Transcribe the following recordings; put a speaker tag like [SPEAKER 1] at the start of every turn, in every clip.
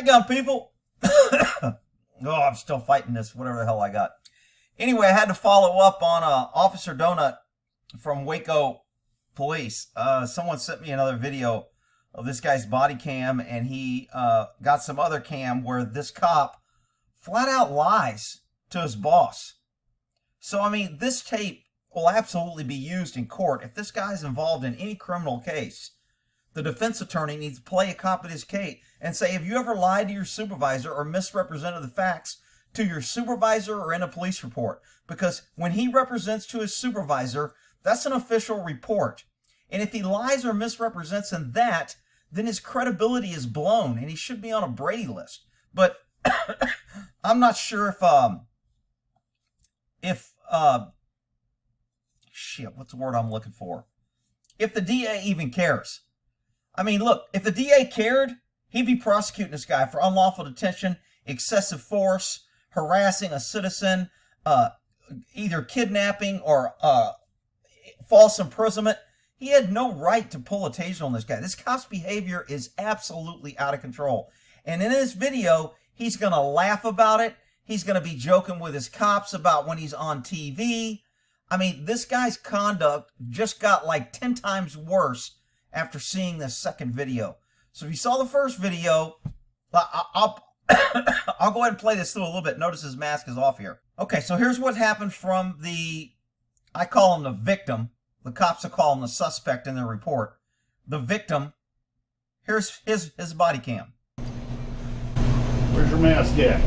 [SPEAKER 1] Shotgun, people. Oh, I'm still fighting this, whatever the hell I got. Anyway, I had to follow up on Officer Donut from Waco Police. Someone sent me another video of this guy's body cam, and he got some other cam where this cop flat out lies to his boss. So, I mean, this tape will absolutely be used in court. If this guy's involved in any criminal case, the defense attorney needs to play a cop in his case and say, have you ever lied to your supervisor or misrepresented the facts to your supervisor or in a police report? Because when he represents to his supervisor, that's an official report. And if he lies or misrepresents in that, then his credibility is blown and he should be on a Brady list. But I'm not sure shit, what's the word I'm looking for? If the DA even cares. I mean, look, if the DA cared, he'd be prosecuting this guy for unlawful detention, excessive force, harassing a citizen, either kidnapping or false imprisonment. He had no right to pull a taser on this guy. This cop's behavior is absolutely out of control. And in this video, he's going to laugh about it. He's going to be joking with his cops about when he's on TV. I mean, this guy's conduct just got like 10 times worse after seeing this second video. So if you saw the first video, I'll go ahead and play this through a little bit. Notice his mask is off here. Okay, so here's what happened from I call him the victim. The cops will call him the suspect in their report. The victim, here's his body cam.
[SPEAKER 2] Where's your mask at?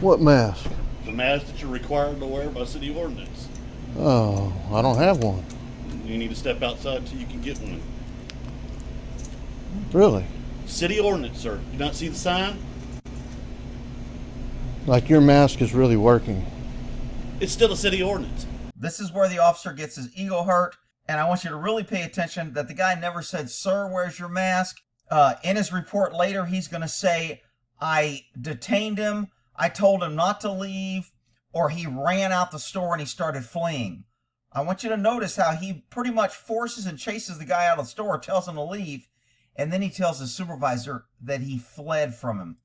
[SPEAKER 3] What mask?
[SPEAKER 2] The mask that you're required to wear by city ordinance.
[SPEAKER 3] Oh, I don't have one.
[SPEAKER 2] You need to step outside till you can get one.
[SPEAKER 3] Really?
[SPEAKER 2] City ordinance, sir. You not see the sign?
[SPEAKER 3] Like your mask is really working.
[SPEAKER 2] It's still a city ordinance.
[SPEAKER 1] This is where the officer gets his ego hurt, and I want you to really pay attention that the guy never said, sir, where's your mask? In his report later, he's going to say, I detained him, I told him not to leave, or he ran out the store and he started fleeing. I want you to notice how he pretty much forces and chases the guy out of the store, tells him to leave, and then he tells his supervisor that he fled from him.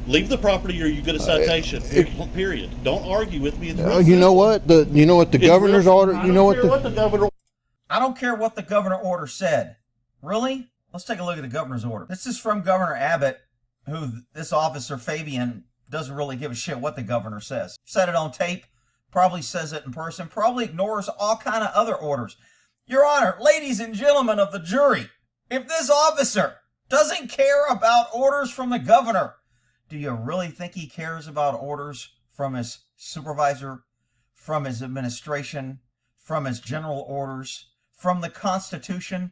[SPEAKER 2] Leave the property or you get a citation. Period. Don't argue with me.
[SPEAKER 3] You know what? You know what the governor's order. You know what the
[SPEAKER 2] governor.
[SPEAKER 1] I don't care what the governor order said. Really? Let's take a look at the governor's order. This is from Governor Abbott, who this officer Fabian doesn't really give a shit what the governor says. Said it on tape. Probably says it in person. Probably ignores all kind of other orders. Your Honor, ladies and gentlemen of the jury, if this officer doesn't care about orders from the governor, do you really think he cares about orders from his supervisor, from his administration, from his general orders, from the Constitution?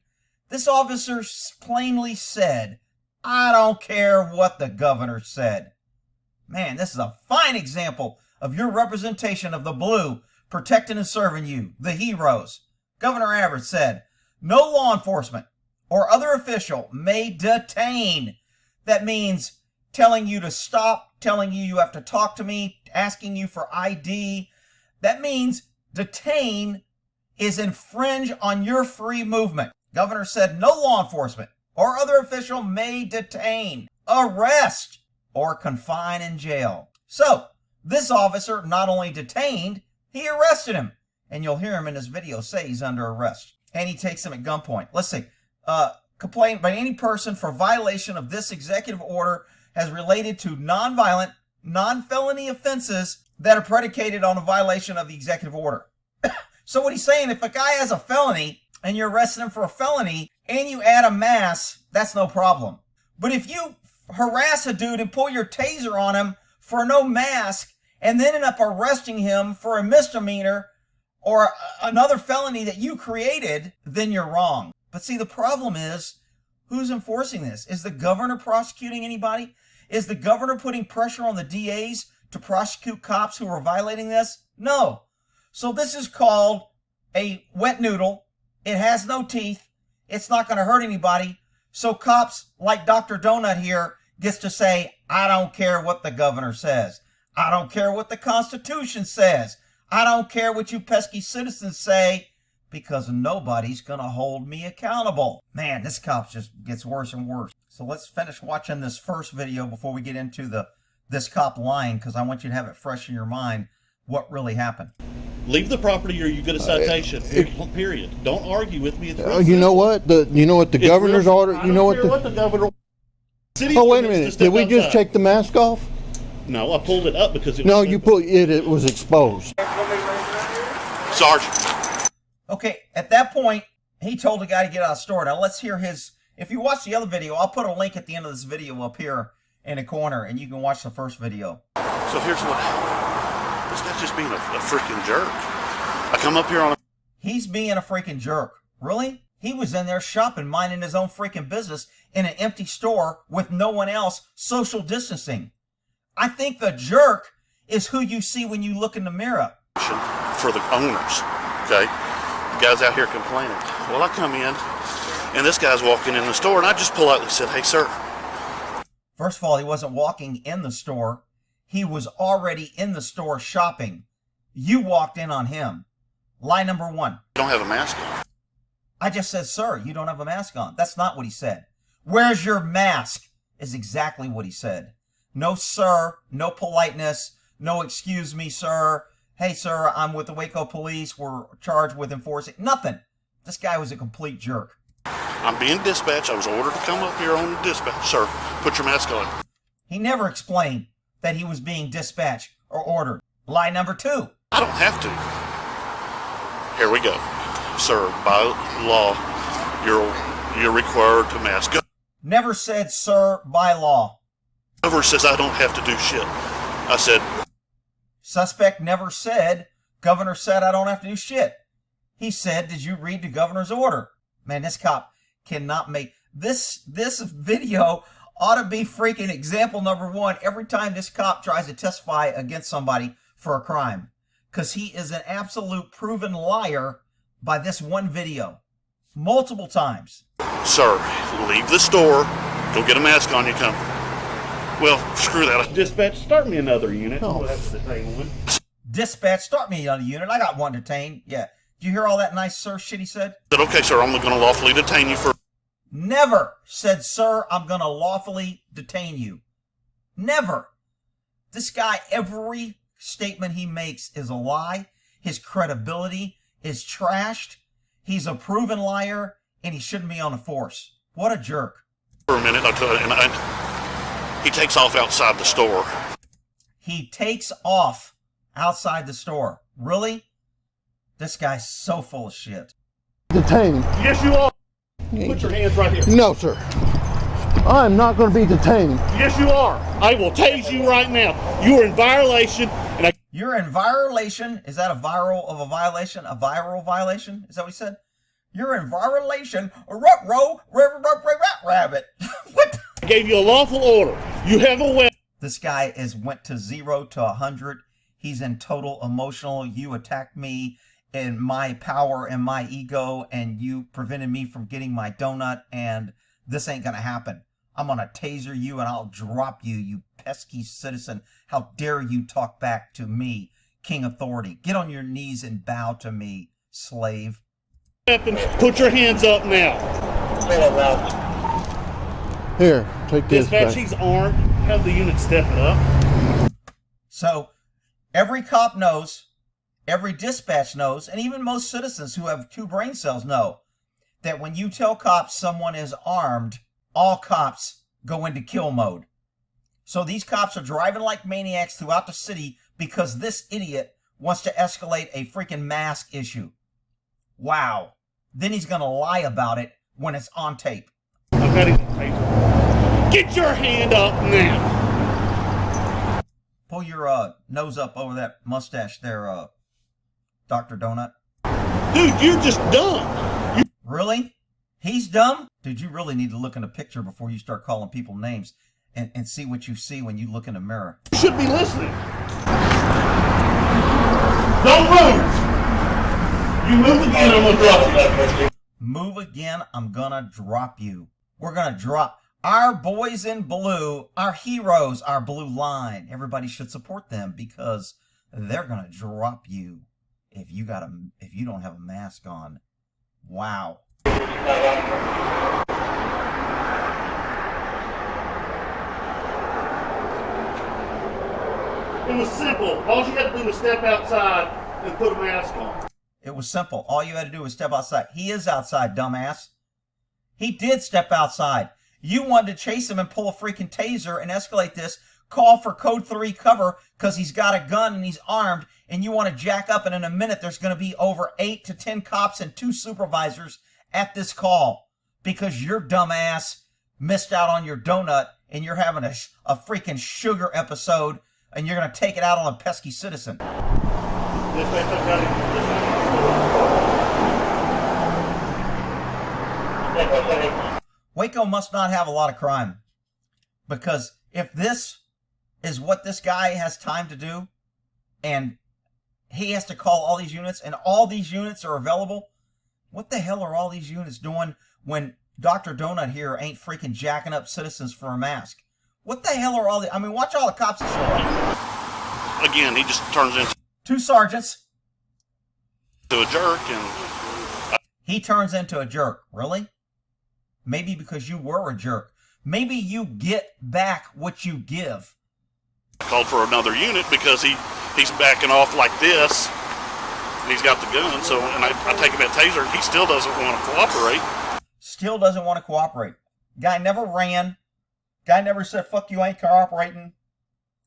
[SPEAKER 1] This officer plainly said, I don't care what the governor said. Man, this is a fine example of your representation of the blue protecting and serving you, the heroes. Governor Abbott said, no law enforcement or other official may detain. That means telling you to stop, telling you you have to talk to me, asking you for ID. That means detain is infringe on your free movement. Governor said no law enforcement or other official may detain, arrest, or confine in jail. So, this officer not only detained, he arrested him. And you'll hear him in this video say he's under arrest. And he takes him at gunpoint. Let's see. Complaint by any person for violation of this executive order as related to non-violent, non-felony offenses that are predicated on a violation of the executive order. So what he's saying, if a guy has a felony and you're arresting him for a felony and you add a mask, that's no problem. But if you harass a dude and pull your taser on him for no mask and then end up arresting him for a misdemeanor or another felony that you created, then you're wrong. But see, the problem is, who's enforcing this? Is the governor prosecuting anybody? Is the governor putting pressure on the DAs to prosecute cops who are violating this? No. So this is called a wet noodle. It has no teeth. It's not going to hurt anybody. So cops like Dr. Donut here gets to say, I don't care what the governor says. I don't care what the Constitution says. I don't care what you pesky citizens say, because nobody's going to hold me accountable. Man, this cop just gets worse and worse. So let's finish watching this first video before we get into this cop lying, because I want you to have it fresh in your mind what really happened.
[SPEAKER 2] Leave the property or you get a citation. Period. Don't argue with me. It's real
[SPEAKER 3] You know
[SPEAKER 2] simple.
[SPEAKER 3] what? You know what the governor's order?
[SPEAKER 2] I
[SPEAKER 3] You know
[SPEAKER 2] don't
[SPEAKER 3] what
[SPEAKER 2] care the governor.
[SPEAKER 3] Oh, wait a minute. Did we just take the mask off?
[SPEAKER 2] No, I pulled it up because it
[SPEAKER 3] No,
[SPEAKER 2] was
[SPEAKER 3] you put it. It was exposed.
[SPEAKER 2] Sergeant.
[SPEAKER 1] Okay, at that point, he told the guy to get out of the store. Now let's hear his. If you watch the other video, I'll put a link at the end of this video up here in the corner, and you can watch the first video.
[SPEAKER 4] So here's what. This guy's just being a freaking jerk. I come up here on a.
[SPEAKER 1] He's being a freaking jerk. Really? He was in there shopping, minding his own freaking business in an empty store with no one else, social distancing. I think the jerk is who you see when you look in the mirror.
[SPEAKER 4] For the owners, okay? The guy's out here complaining. Well, I come in, and this guy's walking in the store, and I just politely said, "Hey, sir."
[SPEAKER 1] First of all, he wasn't walking in the store. He was already in the store shopping. You walked in on him. Lie number one.
[SPEAKER 4] You don't have a mask on.
[SPEAKER 1] I just said, sir, you don't have a mask on. That's not what he said. Where's your mask? Is exactly what he said. No, sir. No politeness. No, excuse me, sir. Hey, sir, I'm with the Waco Police. We're charged with enforcing. Nothing. This guy was a complete jerk.
[SPEAKER 4] I'm being dispatched. I was ordered to come up here on the dispatch. Sir, put your mask on.
[SPEAKER 1] He never explained that he was being dispatched or ordered. Lie number two.
[SPEAKER 4] I don't have to. Here we go. Sir, by law, you're required to mask up.
[SPEAKER 1] Never said, sir, by law.
[SPEAKER 4] Governor says I don't have to do shit. I said.
[SPEAKER 1] Suspect never said, governor said I don't have to do shit. He said, did you read the governor's order? Man, this cop cannot make... This video ought to be freaking example number one every time this cop tries to testify against somebody for a crime. Because he is an absolute proven liar by this one video. Multiple times.
[SPEAKER 4] Sir, leave the store. Go get a mask on, you come. Well, screw that.
[SPEAKER 2] Dispatch, start me another unit.
[SPEAKER 3] Oh.
[SPEAKER 2] We'll have to detain one.
[SPEAKER 1] Dispatch, start me on a unit. I got one detained. Yeah. Did you hear all that nice sir shit he said?
[SPEAKER 4] I said, okay, sir, I'm going to lawfully detain you for...
[SPEAKER 1] Never said, sir, I'm going to lawfully detain you. Never. This guy, every statement he makes is a lie. His credibility is trashed. He's a proven liar, and he shouldn't be on the force. What a jerk.
[SPEAKER 4] For a minute, he takes off outside the store.
[SPEAKER 1] He takes off outside the store. Really? This guy's so full of shit.
[SPEAKER 3] Detained.
[SPEAKER 2] Yes, you are. Put your hands right here.
[SPEAKER 3] No, sir. I'm not going to be detained.
[SPEAKER 2] Yes, you are. I will tase you right now. You are in violation, and I...
[SPEAKER 1] You're in violation. Is that a viral violation? A viral violation? Is that what he said? You're in violation. Rabbit. What?
[SPEAKER 2] I gave you a lawful order. You have a weapon.
[SPEAKER 1] This guy went to 0 to 100. He's in total emotional. You attacked me and my power and my ego, and you prevented me from getting my donut, and this ain't gonna happen. I'm gonna taser you and I'll drop you, you pesky citizen. How dare you talk back to me, King Authority. Get on your knees and bow to me, slave.
[SPEAKER 2] Put your hands up now.
[SPEAKER 3] Here, take this
[SPEAKER 2] Dispatch,
[SPEAKER 3] back.
[SPEAKER 2] he's armed. Have the unit step it up.
[SPEAKER 1] So, every cop knows, every dispatch knows, and even most citizens who have 2 brain cells know that when you tell cops someone is armed, all cops go into kill mode. So these cops are driving like maniacs throughout the city because this idiot wants to escalate a freaking mask issue. Wow. Then he's going to lie about it when it's on tape.
[SPEAKER 2] I've got him taser. Get your hand up now.
[SPEAKER 1] Pull your nose up over that mustache there, Dr. Donut.
[SPEAKER 2] Dude, you're just dumb.
[SPEAKER 1] Really? He's dumb? Dude, you really need to look in the picture before you start calling people names and see what you see when you look in the mirror.
[SPEAKER 2] You should be listening. Don't move. You move again, I'm gonna drop you.
[SPEAKER 1] Move again, I'm gonna drop you. We're gonna drop our boys in blue, our heroes, our blue line. Everybody should support them because they're gonna drop you if you don't have a mask on. Wow.
[SPEAKER 4] It was simple. All you had to do was step outside and put a mask on.
[SPEAKER 1] It was simple. All you had to do was step outside. He is outside, dumbass. He did step outside. You wanted to chase him and pull a freaking taser and escalate this, call for code 3 cover because he's got a gun and he's armed, and you want to jack up, and in a minute there's going to be over 8 to 10 cops and 2 supervisors at this call because your dumbass missed out on your donut and you're having a freaking sugar episode and you're going to take it out on a pesky citizen. Waco must not have a lot of crime, because if this is what this guy has time to do and he has to call all these units and all these units are available, what the hell are all these units doing when Dr. Donut here ain't freaking jacking up citizens for a mask? What the hell are all the... I mean, watch all the cops that show up.
[SPEAKER 4] Again, he just turns into
[SPEAKER 1] 2 sergeants.
[SPEAKER 4] a jerk, and
[SPEAKER 1] He turns into a jerk. Really? Maybe because you were a jerk. Maybe you get back what you give.
[SPEAKER 4] called for another unit because he's backing off like this. And he's got the gun, so, and I take him that taser, and he still doesn't want to cooperate.
[SPEAKER 1] Still doesn't want to cooperate. Guy never ran. Guy never said, fuck you, ain't cooperating.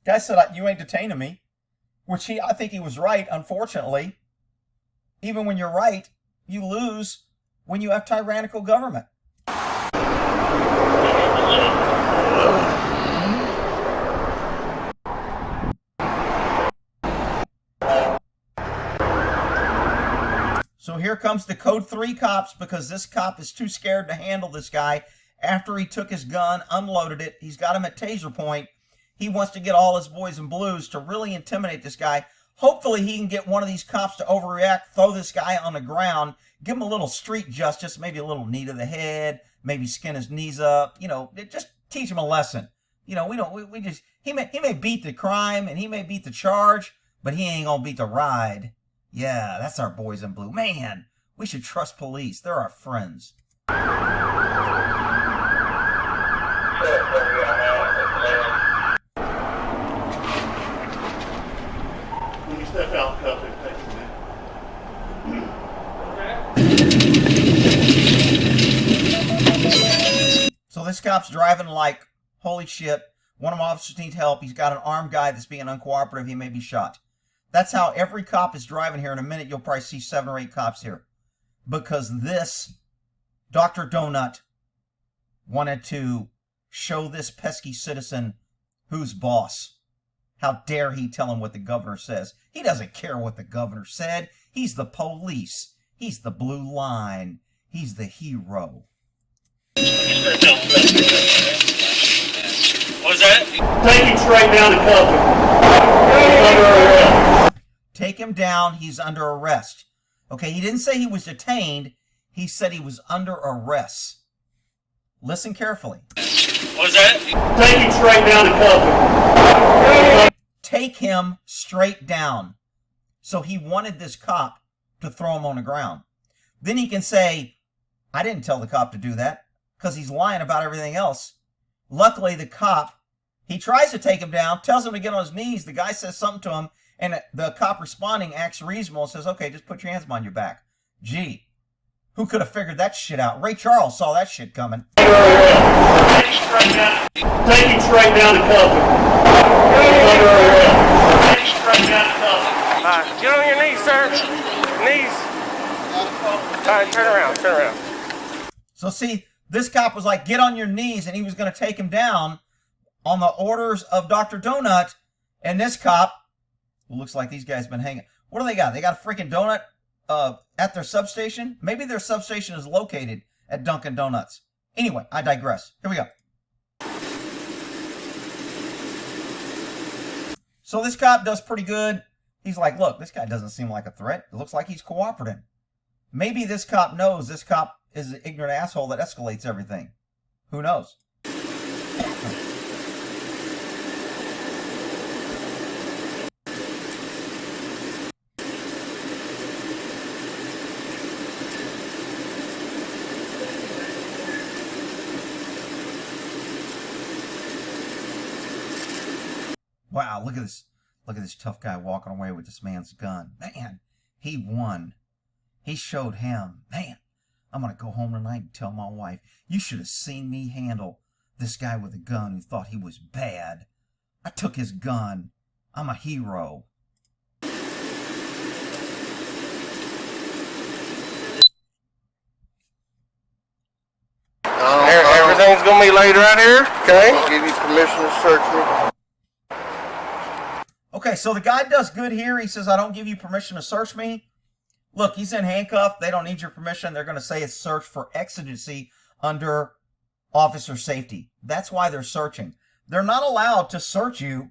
[SPEAKER 1] Guy said, you ain't detaining me. Which I think he was right, unfortunately. Even when you're right, you lose when you have tyrannical government. So here comes the code 3 cops, because this cop is too scared to handle this guy. After he took his gun, unloaded it, he's got him at taser point. He wants to get all his boys in blues to really intimidate this guy. Hopefully he can get one of these cops to overreact, throw this guy on the ground, give him a little street justice, maybe a little knee to the head, maybe skin his knees up, you know, just teach him a lesson. You know, he may beat the crime and he may beat the charge, but he ain't gonna beat the ride. Yeah, that's our boys in blue. Man, we should trust police. They're our friends.
[SPEAKER 4] When you step out, cuff it, take it.
[SPEAKER 1] So this cop's driving like, holy shit, one of my officers needs help. He's got an armed guy that's being uncooperative. He may be shot. That's how every cop is driving here. In a minute, you'll probably see 7 or 8 cops here. Because this Dr. Donut wanted to show this pesky citizen who's boss. How dare he tell him what the governor says? He doesn't care what the governor said. He's the police. He's the blue line. He's the hero.
[SPEAKER 4] What is that? Take him straight down to cuff him.
[SPEAKER 1] Take him down. He's under arrest. Okay, he didn't say he was detained. He said he was under arrest. Listen carefully.
[SPEAKER 4] What is that? Take him straight down to cuff him.
[SPEAKER 1] Take him straight down. So he wanted this cop to throw him on the ground. Then he can say, I didn't tell the cop to do that, because he's lying about everything else. Luckily, the cop, he tries to take him down, tells him to get on his knees. The guy says something to him, and the cop responding acts reasonable and says, okay, just put your hands behind your back. Gee, who could have figured that shit out? Ray Charles saw that shit coming.
[SPEAKER 4] Take him straight down to cuff him. Take him straight down to cuff him.
[SPEAKER 5] Get on your knees, sir. Knees. Turn around, turn around.
[SPEAKER 1] So see, this cop was like, get on your knees, and he was going to take him down on the orders of Dr. Donut. And this cop, who looks like these guys been hanging. What do they got? They got a freaking donut at their substation? Maybe their substation is located at Dunkin' Donuts. Anyway, I digress. Here we go. So this cop does pretty good. He's like, look, this guy doesn't seem like a threat. It looks like he's cooperating. Maybe this cop knows this cop is an ignorant asshole that escalates everything. Who knows? Wow, look at this. Look at this tough guy walking away with this man's gun. Man, he won. He showed him. Man, I'm going to go home tonight and tell my wife, you should have seen me handle this guy with a gun who thought he was bad. I took his gun. I'm a hero.
[SPEAKER 5] Everything's going to be laid right here, okay?
[SPEAKER 3] I'll give you permission to search me.
[SPEAKER 1] Okay, so the guy does good here. He says, I don't give you permission to search me. Look, he's in handcuffs. They don't need your permission. They're going to say it's search for exigency under officer safety. That's why they're searching. They're not allowed to search you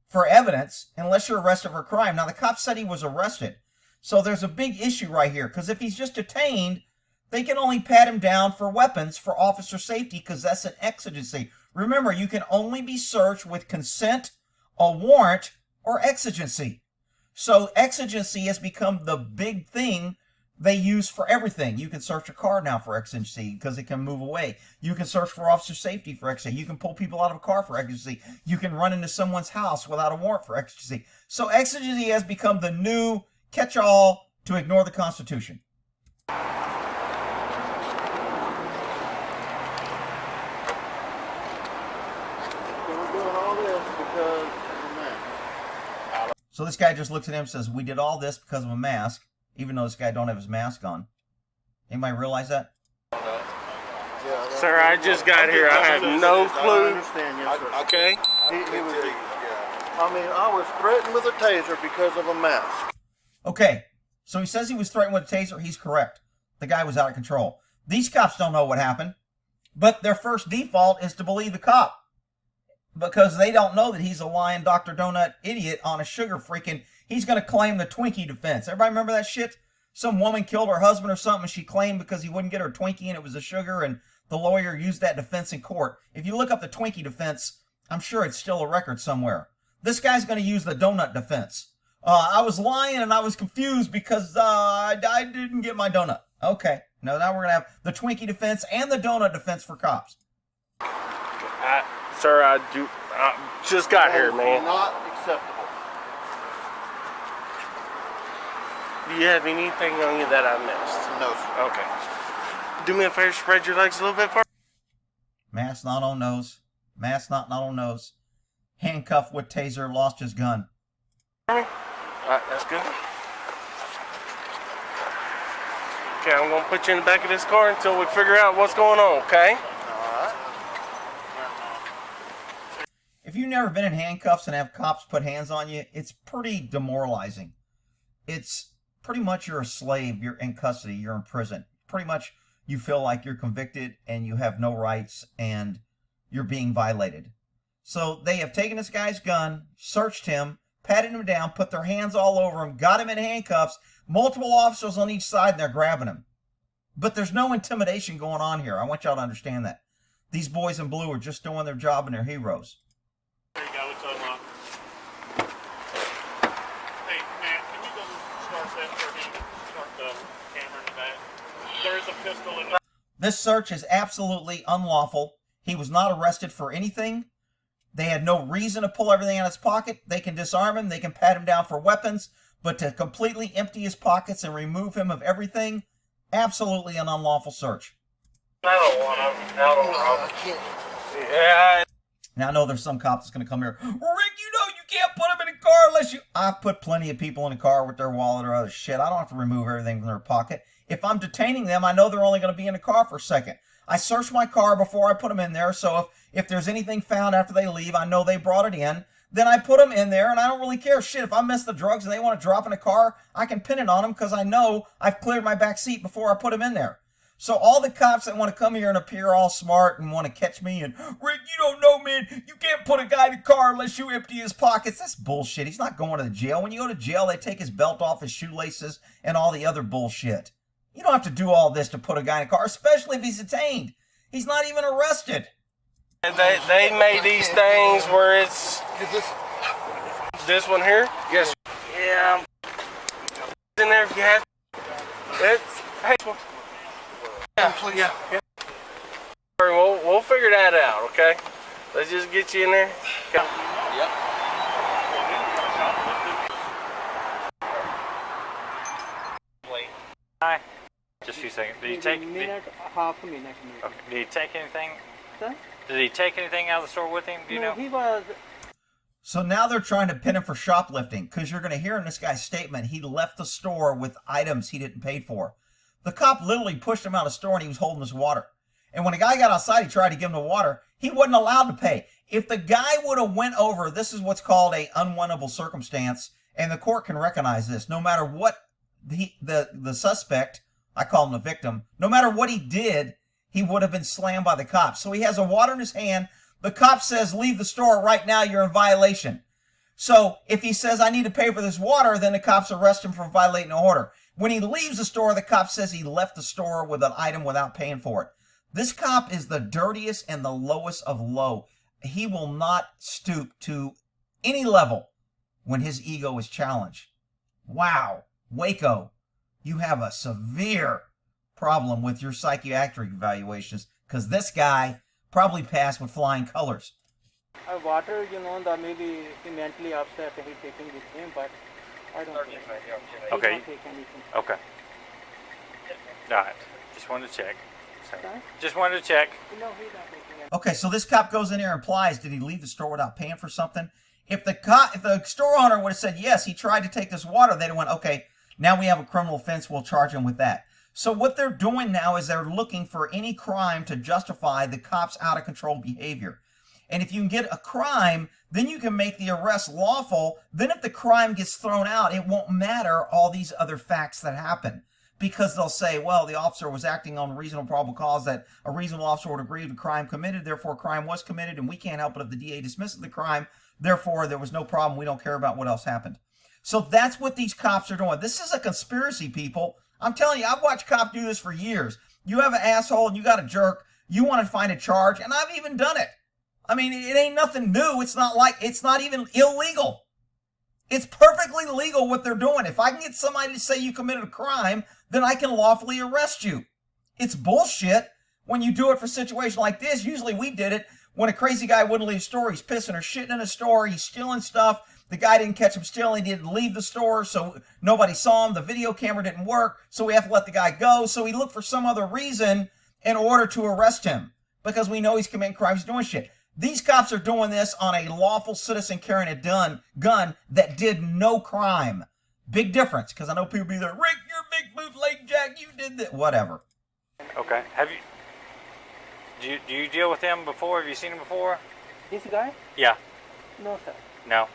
[SPEAKER 1] for evidence unless you're arrested for a crime. Now, the cop said he was arrested. So there's a big issue right here, because if he's just detained, they can only pat him down for weapons for officer safety because that's an exigency. Remember, you can only be searched with consent, a warrant, or exigency. So exigency has become the big thing they use for everything. You can search a car now for exigency because it can move away. You can search for officer safety for exigency. You can pull people out of a car for exigency. You can run into someone's house without a warrant for exigency. So exigency has become the new catch-all to ignore the Constitution. So this guy just looks at him and says, we did all this because of a mask, even though this guy don't have his mask on. Anybody realize that?
[SPEAKER 5] Sir, I just got here. I have no clue.
[SPEAKER 3] I understand, yes, sir.
[SPEAKER 5] Okay?
[SPEAKER 3] I was threatened with a taser because of a mask.
[SPEAKER 1] Okay, so he says he was threatened with a taser. He's correct. The guy was out of control. These cops don't know what happened, but their first default is to believe the cop, because they don't know that he's a lying Dr. Donut idiot on a sugar freaking. He's going to claim the Twinkie defense. Everybody remember that shit? Some woman killed her husband or something, and she claimed because he wouldn't get her Twinkie and it was a sugar, and the lawyer used that defense in court. If you look up the Twinkie defense, I'm sure it's still a record somewhere. This guy's going to use the donut defense. I was lying and I was confused because I didn't get my donut. Okay, now we're going to have the Twinkie defense and the donut defense for cops.
[SPEAKER 5] Sir, I just got here, man.
[SPEAKER 3] Not acceptable.
[SPEAKER 5] Do you have anything on you that I missed?
[SPEAKER 3] No, sir.
[SPEAKER 5] Okay. Do me a favor, spread your legs a little bit far.
[SPEAKER 1] Mask not on nose. Mask not on nose. Handcuffed with taser, lost his gun.
[SPEAKER 5] Alright, that's good. Okay, I'm going to put you in the back of this car until we figure out what's going on, okay?
[SPEAKER 1] If you've never been in handcuffs and have cops put hands on you, it's pretty demoralizing. It's pretty much you're a slave, you're in custody, you're in prison. Pretty much you feel like you're convicted and you have no rights and you're being violated. So they have taken this guy's gun, searched him, patted him down, put their hands all over him, got him in handcuffs, multiple officers on each side, and they're grabbing him. But there's no intimidation going on here. I want y'all to understand that. These boys in blue are just doing their job and they're heroes.
[SPEAKER 4] There you go, it's unlocked. Hey, Matt, can you go start that for him? Start the camera in the back. There is a pistol in there.
[SPEAKER 1] This search is absolutely unlawful. He was not arrested for anything. They had no reason to pull everything out of his pocket. They can disarm him. They can pat him down for weapons. But to completely empty his pockets and remove him of everything, absolutely an unlawful search.
[SPEAKER 5] I don't want to. Yeah.
[SPEAKER 1] Now, I know there's some cop that's going to come here. Rick, you know you can't put him in a car unless you... I've put plenty of people in a car with their wallet or other shit. I don't have to remove everything from their pocket. If I'm detaining them, I know they're only going to be in a car for a second. I search my car before I put them in there, so if there's anything found after they leave, I know they brought it in. Then I put them in there, and I don't really care. Shit, if I miss the drugs and they want to drop in a car, I can pin it on them because I know I've cleared my back seat before I put them in there. So all the cops that want to come here and appear all smart and want to catch me and, Rick, you don't know, man, you can't put a guy in a car unless you empty his pockets. That's bullshit. He's not going to the jail. When you go to jail, they take his belt off, his shoelaces, and all the other bullshit. You don't have to do all this to put a guy in a car, especially if he's detained. He's not even arrested.
[SPEAKER 5] They made these things where it's... This one here? Yes. Yeah. In there if you have... It's... Hey. Yeah. We'll figure that out, okay? Let's just get you in there. Okay.
[SPEAKER 3] Yep.
[SPEAKER 6] Hi. Just a few seconds. Did he take?
[SPEAKER 7] Half a minute.
[SPEAKER 6] Okay. Did he take anything?
[SPEAKER 7] Sir?
[SPEAKER 6] Did he take anything out of the store with him? Do you know?
[SPEAKER 7] He was.
[SPEAKER 1] So now they're trying to pin him for shoplifting, because you're going to hear in this guy's statement he left the store with items he didn't pay for. The cop literally pushed him out of the store and he was holding his water. And when the guy got outside, he tried to give him the water. He wasn't allowed to pay. If the guy would have went over, this is what's called a unwinnable circumstance, and the court can recognize this. No matter what the suspect, I call him the victim, no matter what he did, he would have been slammed by the cops. So he has a water in his hand. The cop says, leave the store right now, you're in violation. So if he says, I need to pay for this water, then the cops arrest him for violating the order. When he leaves the store, the cop says he left the store with an item without paying for it. This cop is the dirtiest and the lowest of low. He will not stoop to any level when his ego is challenged. Wow, Waco, you have a severe problem with your psychiatric evaluations, because this guy probably passed with flying colors.
[SPEAKER 7] Water, that maybe he mentally upset that he's taking this thing, but I don't think so.
[SPEAKER 6] Okay.
[SPEAKER 7] He don't take anything.
[SPEAKER 6] Okay. All right. Just wanted to check. So,
[SPEAKER 7] Sorry?
[SPEAKER 6] just wanted to check.
[SPEAKER 7] No, he's not taking anything.
[SPEAKER 1] Okay, so this cop goes in there and implies, did he leave the store without paying for something? If the store owner would have said, yes, he tried to take this water, they'd have went, okay, now we have a criminal offense, we'll charge him with that. So what they're doing now is they're looking for any crime to justify the cop's out of control behavior. And if you can get a crime, then you can make the arrest lawful. Then if the crime gets thrown out, it won't matter all these other facts that happen. Because they'll say, well, the officer was acting on reasonable probable cause that a reasonable officer would agree with the crime committed, therefore crime was committed, and we can't help it if the DA dismisses the crime, therefore there was no problem, we don't care about what else happened. So that's what these cops are doing. This is a conspiracy, people. I'm telling you, I've watched cops do this for years. You have an asshole and you got a jerk, you want to find a charge, and I've even done it. I mean, it ain't nothing new. It's not even illegal. It's perfectly legal what they're doing. If I can get somebody to say you committed a crime, then I can lawfully arrest you. It's bullshit when you do it for a situation like this. Usually we did it when a crazy guy wouldn't leave the store. He's pissing or shitting in a store. He's stealing stuff. The guy didn't catch him stealing. He didn't leave the store, so nobody saw him. The video camera didn't work, so we have to let the guy go. So we look for some other reason in order to arrest him because we know he's committing crimes, doing shit. These cops are doing this on a lawful citizen carrying a gun that did no crime. Big difference, because I know people be there, Rick, you're a big bootleg Jack, you did that. Whatever.
[SPEAKER 6] Okay. Do you deal with him before? Have you seen him before?
[SPEAKER 7] This guy?
[SPEAKER 6] Yeah.
[SPEAKER 7] No, sir.
[SPEAKER 6] No?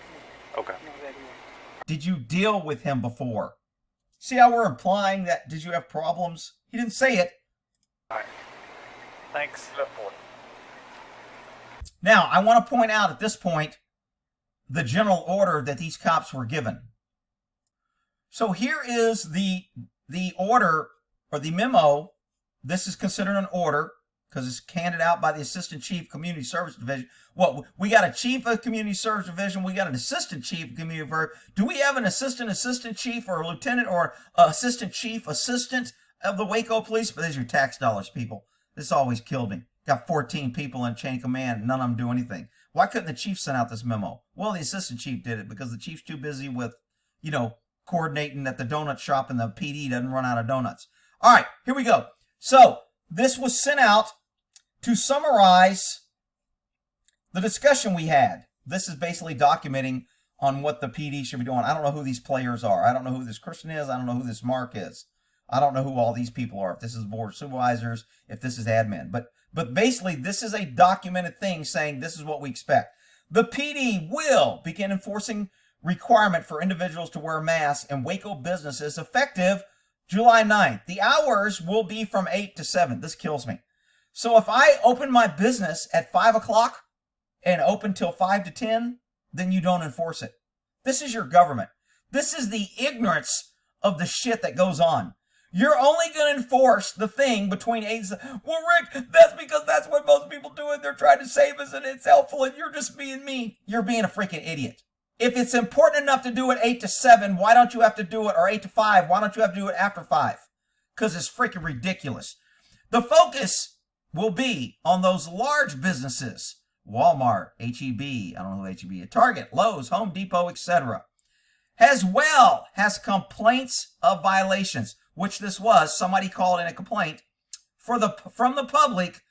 [SPEAKER 6] Okay.
[SPEAKER 7] No, very well.
[SPEAKER 1] Did you deal with him before? See how we're implying that, did you have problems? He didn't say it.
[SPEAKER 6] All right. Thanks.
[SPEAKER 1] Now, I want to point out at this point the general order that these cops were given. So here is the order, or the memo. This is considered an order because it's handed out by the Assistant Chief Community Service Division. Well, we got a Chief of Community Service Division. We got an Assistant Chief of Community Service. Do we have an Assistant Chief or a Lieutenant or Assistant Chief Assistant of the Waco Police? But these are your tax dollars, people. This always killed me. Got 14 people in chain of command. None of them do anything. Why couldn't the chief send out this memo? Well, the assistant chief did it because the chief's too busy with, coordinating at the donut shop and the PD doesn't run out of donuts. All right, here we go. So this was sent out to summarize the discussion we had. This is basically documenting on what the PD should be doing. I don't know who these players are. I don't know who this Christian is. I don't know who this Mark is. I don't know who all these people are. If this is board of supervisors, if this is admin. But basically, this is a documented thing saying this is what we expect. The PD will begin enforcing requirement for individuals to wear masks in Waco businesses effective July 9th. The hours will be from 8 to 7. This kills me. So if I open my business at 5 o'clock and open till 5 to 10, then you don't enforce it. This is your government. This is the ignorance of the shit that goes on. You're only going to enforce the thing between 8 and 7. Well, Rick, that's because that's what most people do and they're trying to save us and it's helpful and you're just being mean. You're being a freaking idiot. If it's important enough to do it 8 to 7, why don't you have to do it, or 8 to 5, why don't you have to do it after 5? Because it's freaking ridiculous. The focus will be on those large businesses. Walmart, H-E-B, I don't know who H-E-B is, Target, Lowe's, Home Depot, etc. As well as complaints of violations. which this was, somebody called in a complaint from the public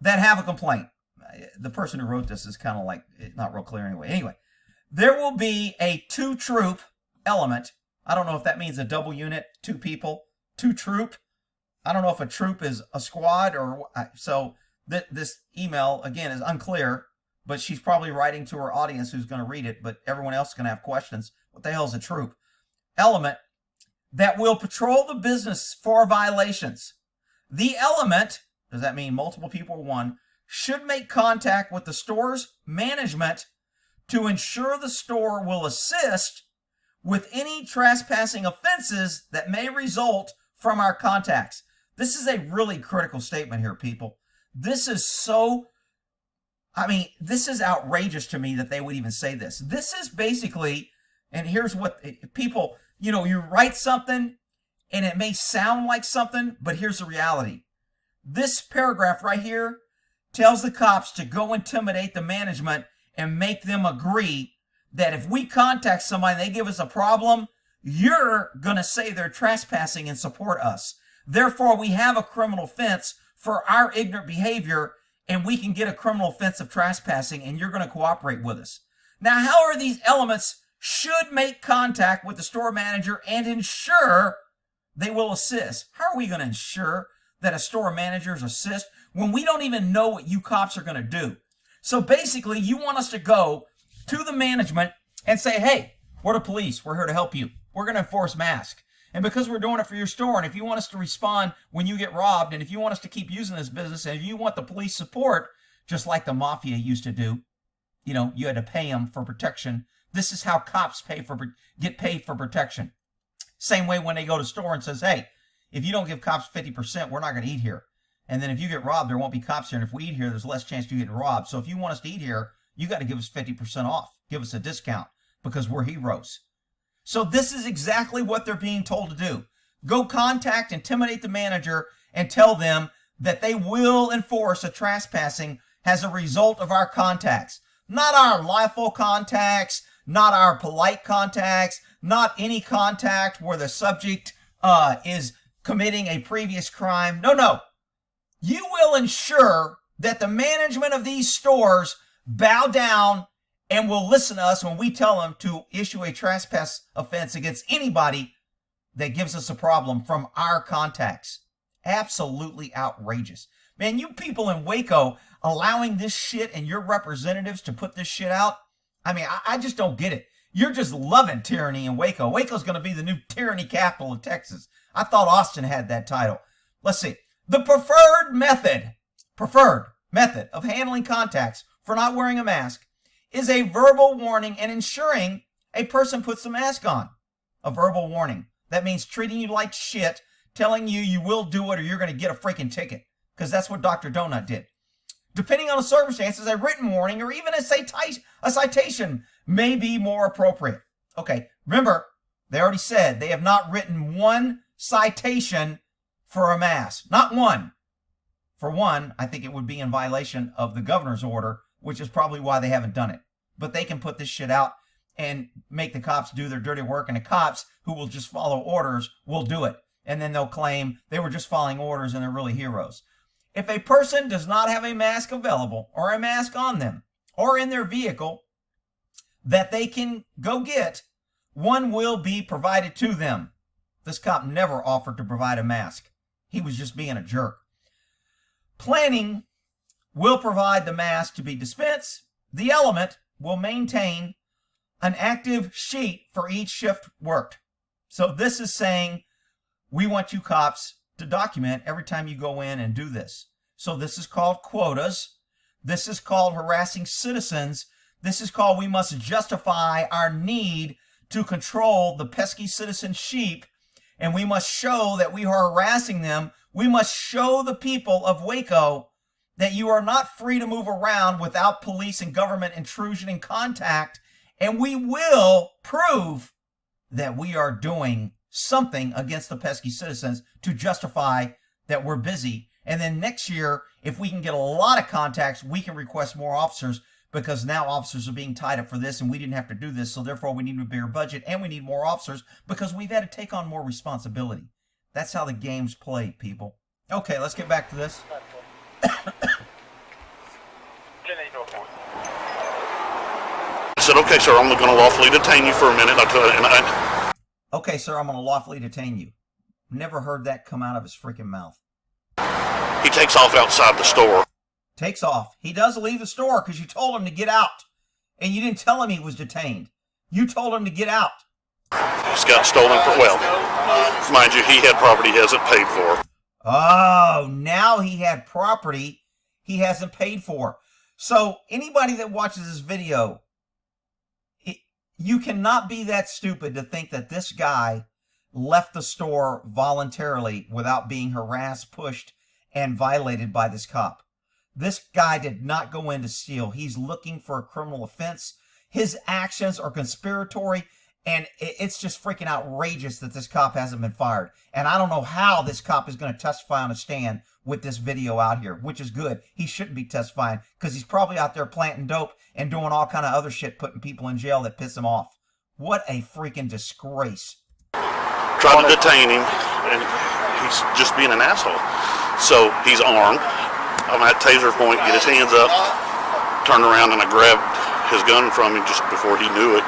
[SPEAKER 1] that have a complaint. The person who wrote this is kind of like, not real clear anyway. Anyway, there will be a 2-troop element. I don't know if that means a double unit, 2 people, 2 troop. I don't know if a troop is a squad or so. This email, again, is unclear, but she's probably writing to her audience who's going to read it, but everyone else is going to have questions. What the hell is a troop? Element that will patrol the business for violations. The element, does that mean multiple people or one, should make contact with the store's management to ensure the store will assist with any trespassing offenses that may result from our contacts. This is a really critical statement here, people. This is so, I mean, this is outrageous to me that they would even say this. This is basically, and here's what people, you know, you write something and it may sound like something, but here's the reality. This paragraph right here tells the cops to go intimidate the management and make them agree that if we contact somebody and they give us a problem, you're going to say they're trespassing and support us. Therefore, we have a criminal offense for our ignorant behavior, and we can get a criminal offense of trespassing, and you're going to cooperate with us. Now, how are these elements should make contact with the store manager and ensure they will assist? How are we going to ensure that a store manager's assist when we don't even know what you cops are going to do? So basically, you want us to go to the management and say, hey, we're the police. We're here to help you. We're going to enforce masks. And because we're doing it for your store, and if you want us to respond when you get robbed, and if you want us to keep using this business, and if you want the police support, just like the mafia used to do, you know, you had to pay them for protection. This is how cops get paid for protection. Same way when they go to store and says, hey, if you don't give cops 50%, we're not going to eat here. And then if you get robbed, there won't be cops here. And if we eat here, there's less chance you getting robbed. So if you want us to eat here, you got to give us 50% off. Give us a discount because we're heroes. So this is exactly what they're being told to do. Go contact, intimidate the manager, and tell them that they will enforce a trespassing as a result of our contacts. Not our lawful contacts, not our polite contacts, not any contact where the subject is committing a previous crime. No. You will ensure that the management of these stores bow down and will listen to us when we tell them to issue a trespass offense against anybody that gives us a problem from our contacts. Absolutely outrageous. Man, you people in Waco allowing this shit and your representatives to put this shit out, I mean, I just don't get it. You're just loving tyranny in Waco. Waco's going to be the new tyranny capital of Texas. I thought Austin had that title. Let's see. The preferred method of handling contacts for not wearing a mask is a verbal warning and ensuring a person puts the mask on. A verbal warning. That means treating you like shit, telling you you will do it or you're going to get a freaking ticket. Because that's what Dr. Donut did. Depending on the circumstances, a written warning or even a citation may be more appropriate. Okay, remember, they already said they have not written one citation for a mask. Not one. For one, I think it would be in violation of the governor's order, which is probably why they haven't done it. But they can put this shit out and make the cops do their dirty work, and the cops who will just follow orders will do it. And then they'll claim they were just following orders and they're really heroes. If a person does not have a mask available or a mask on them or in their vehicle that they can go get, one will be provided to them. This cop never offered to provide a mask. He was just being a jerk. Planning will provide the mask to be dispensed. The element will maintain an active sheet for each shift worked. So this is saying we want you cops to document every time you go in and do this. So this is called quotas. This is called harassing citizens. This is called we must justify our need to control the pesky citizen sheep, and we must show that we are harassing them. We must show the people of Waco that you are not free to move around without police and government intrusion and contact, and we will prove that we are doing something against the pesky citizens to justify that we're busy. And then next year, if we can get a lot of contacts, we can request more officers. because now officers are being tied up for this and we didn't have to do this, so therefore we need a bigger budget and we need more officers because we've had to take on more responsibility. That's how the game's played, people. Okay, let's get back to this.
[SPEAKER 4] I said, okay, sir, I'm going to lawfully detain you for a minute.
[SPEAKER 1] Okay, sir, I'm going to lawfully detain you. Never heard that come out of his freaking mouth.
[SPEAKER 4] He takes off outside the store.
[SPEAKER 1] Takes off. He does leave the store because you told him to get out. And you didn't tell him he was detained. You told him to get out.
[SPEAKER 4] He's got stolen, well, mind you, he had property he hasn't paid for.
[SPEAKER 1] Oh, now he had property he hasn't paid for. So anybody that watches this video, you cannot be that stupid to think that this guy left the store voluntarily without being harassed, pushed, and violated by this cop. This guy did not go in to steal. He's looking for a criminal offense. His actions are conspiratory, and it's just freaking outrageous that this cop hasn't been fired. And I don't know how this cop is going to testify on a stand with this video out here, which is good. He shouldn't be testifying because he's probably out there planting dope and doing all kind of other shit, putting people in jail that piss him off. What a freaking disgrace.
[SPEAKER 4] Tried to detain him, and he's just being an asshole. So he's armed. I'm at taser point, get his hands up, turned around, and I grabbed his gun from him just before he knew it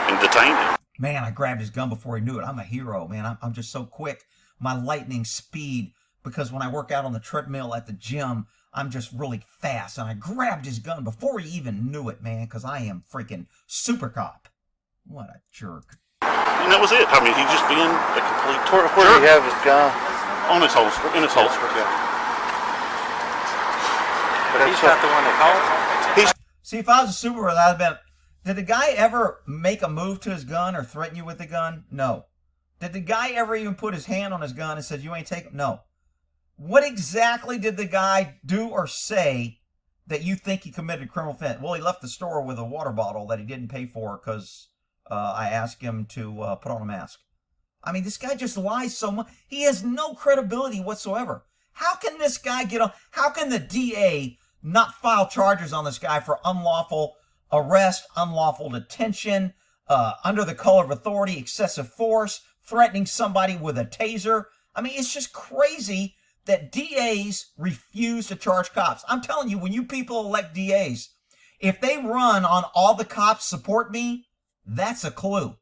[SPEAKER 4] and detained him.
[SPEAKER 1] Man, I grabbed his gun before he knew it. I'm a hero, man. I'm just so quick. My lightning speed, because when I work out on the treadmill at the gym, I'm just really fast. And I grabbed his gun before he even knew it, man, because I am freaking super cop. What a jerk.
[SPEAKER 4] And that was it. I mean, he's just being a complete
[SPEAKER 3] Where
[SPEAKER 4] jerk.
[SPEAKER 3] do you have his gun?
[SPEAKER 4] On his holster. In his holster.
[SPEAKER 6] But he's not the one that called.
[SPEAKER 1] See, if I was a superhero, that would have been... Did the guy ever make a move to his gun or threaten you with the gun? No. Did the guy ever even put his hand on his gun and said, you ain't taking... No. What exactly did the guy do or say that you think he committed a criminal offense? Well, he left the store with a water bottle that he didn't pay for because I asked him to put on a mask. I mean, this guy just lies so much. He has no credibility whatsoever. How can this guy get on? How can the DA not file charges on this guy for unlawful arrest, unlawful detention, under the color of authority, excessive force, threatening somebody with a taser? I mean, it's just crazy that DAs refuse to charge cops. I'm telling you, when you people elect DAs, if they run on all the cops support me, that's a clue.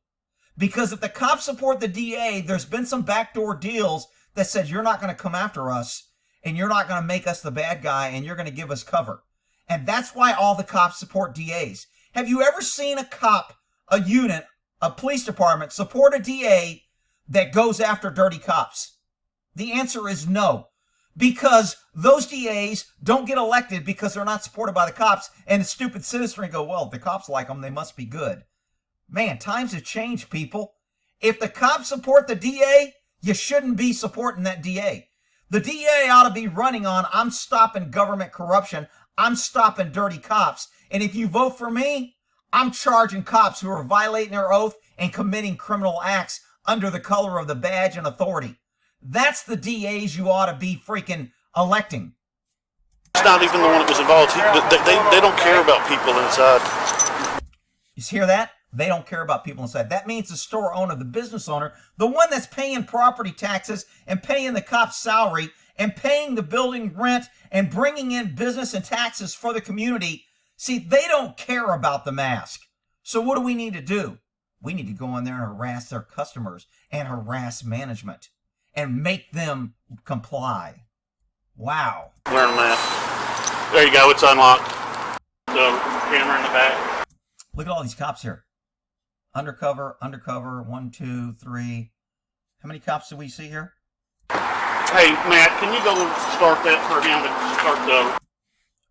[SPEAKER 1] Because if the cops support the DA, there's been some backdoor deals that said you're not going to come after us and you're not going to make us the bad guy and you're going to give us cover. And that's why all the cops support DAs. Have you ever seen a cop, a unit, a police department support a DA that goes after dirty cops? The answer is no. Because those DAs don't get elected because they're not supported by the cops, and the stupid citizenry go, well, if the cops like them, they must be good. Man, times have changed, people. If the cops support the DA, you shouldn't be supporting that DA. The DA ought to be running on, I'm stopping government corruption, I'm stopping dirty cops, and if you vote for me, I'm charging cops who are violating their oath and committing criminal acts under the color of the badge and authority. That's the DAs you ought to be freaking electing.
[SPEAKER 4] He's not even the one that was involved. They don't care about people inside.
[SPEAKER 1] You hear that? They don't care about people inside. That means the store owner, the business owner, the one that's paying property taxes and paying the cop's salary and paying the building rent and bringing in business and taxes for the community. See, they don't care about the mask. So what do we need to do? We need to go in there and harass their customers and harass management and make them comply. Wow.
[SPEAKER 4] Wearing a mask. There you go. It's unlocked. The camera in the back.
[SPEAKER 1] Look at all these cops here. Undercover, undercover, 1, 2, 3. How many cops do we see here?
[SPEAKER 4] Hey, Matt, can you go start that for him to start the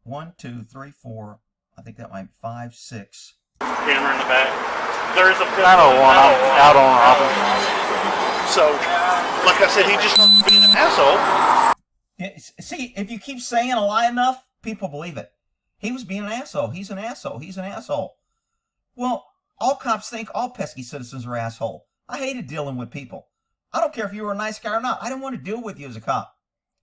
[SPEAKER 1] 1, 2, 3, 4. I think that might be 5, 6.
[SPEAKER 4] camera in the back? There is a pistol.
[SPEAKER 3] I don't want. I'm out on office.
[SPEAKER 4] So, like I said, he just wants to be an asshole.
[SPEAKER 1] Yeah, see, if you keep saying a lie enough, people believe it. He was being an asshole. He's an asshole. He's an asshole. Well, all cops think all pesky citizens are asshole. I hated dealing with people. I don't care if you were a nice guy or not. I didn't want to deal with you as a cop.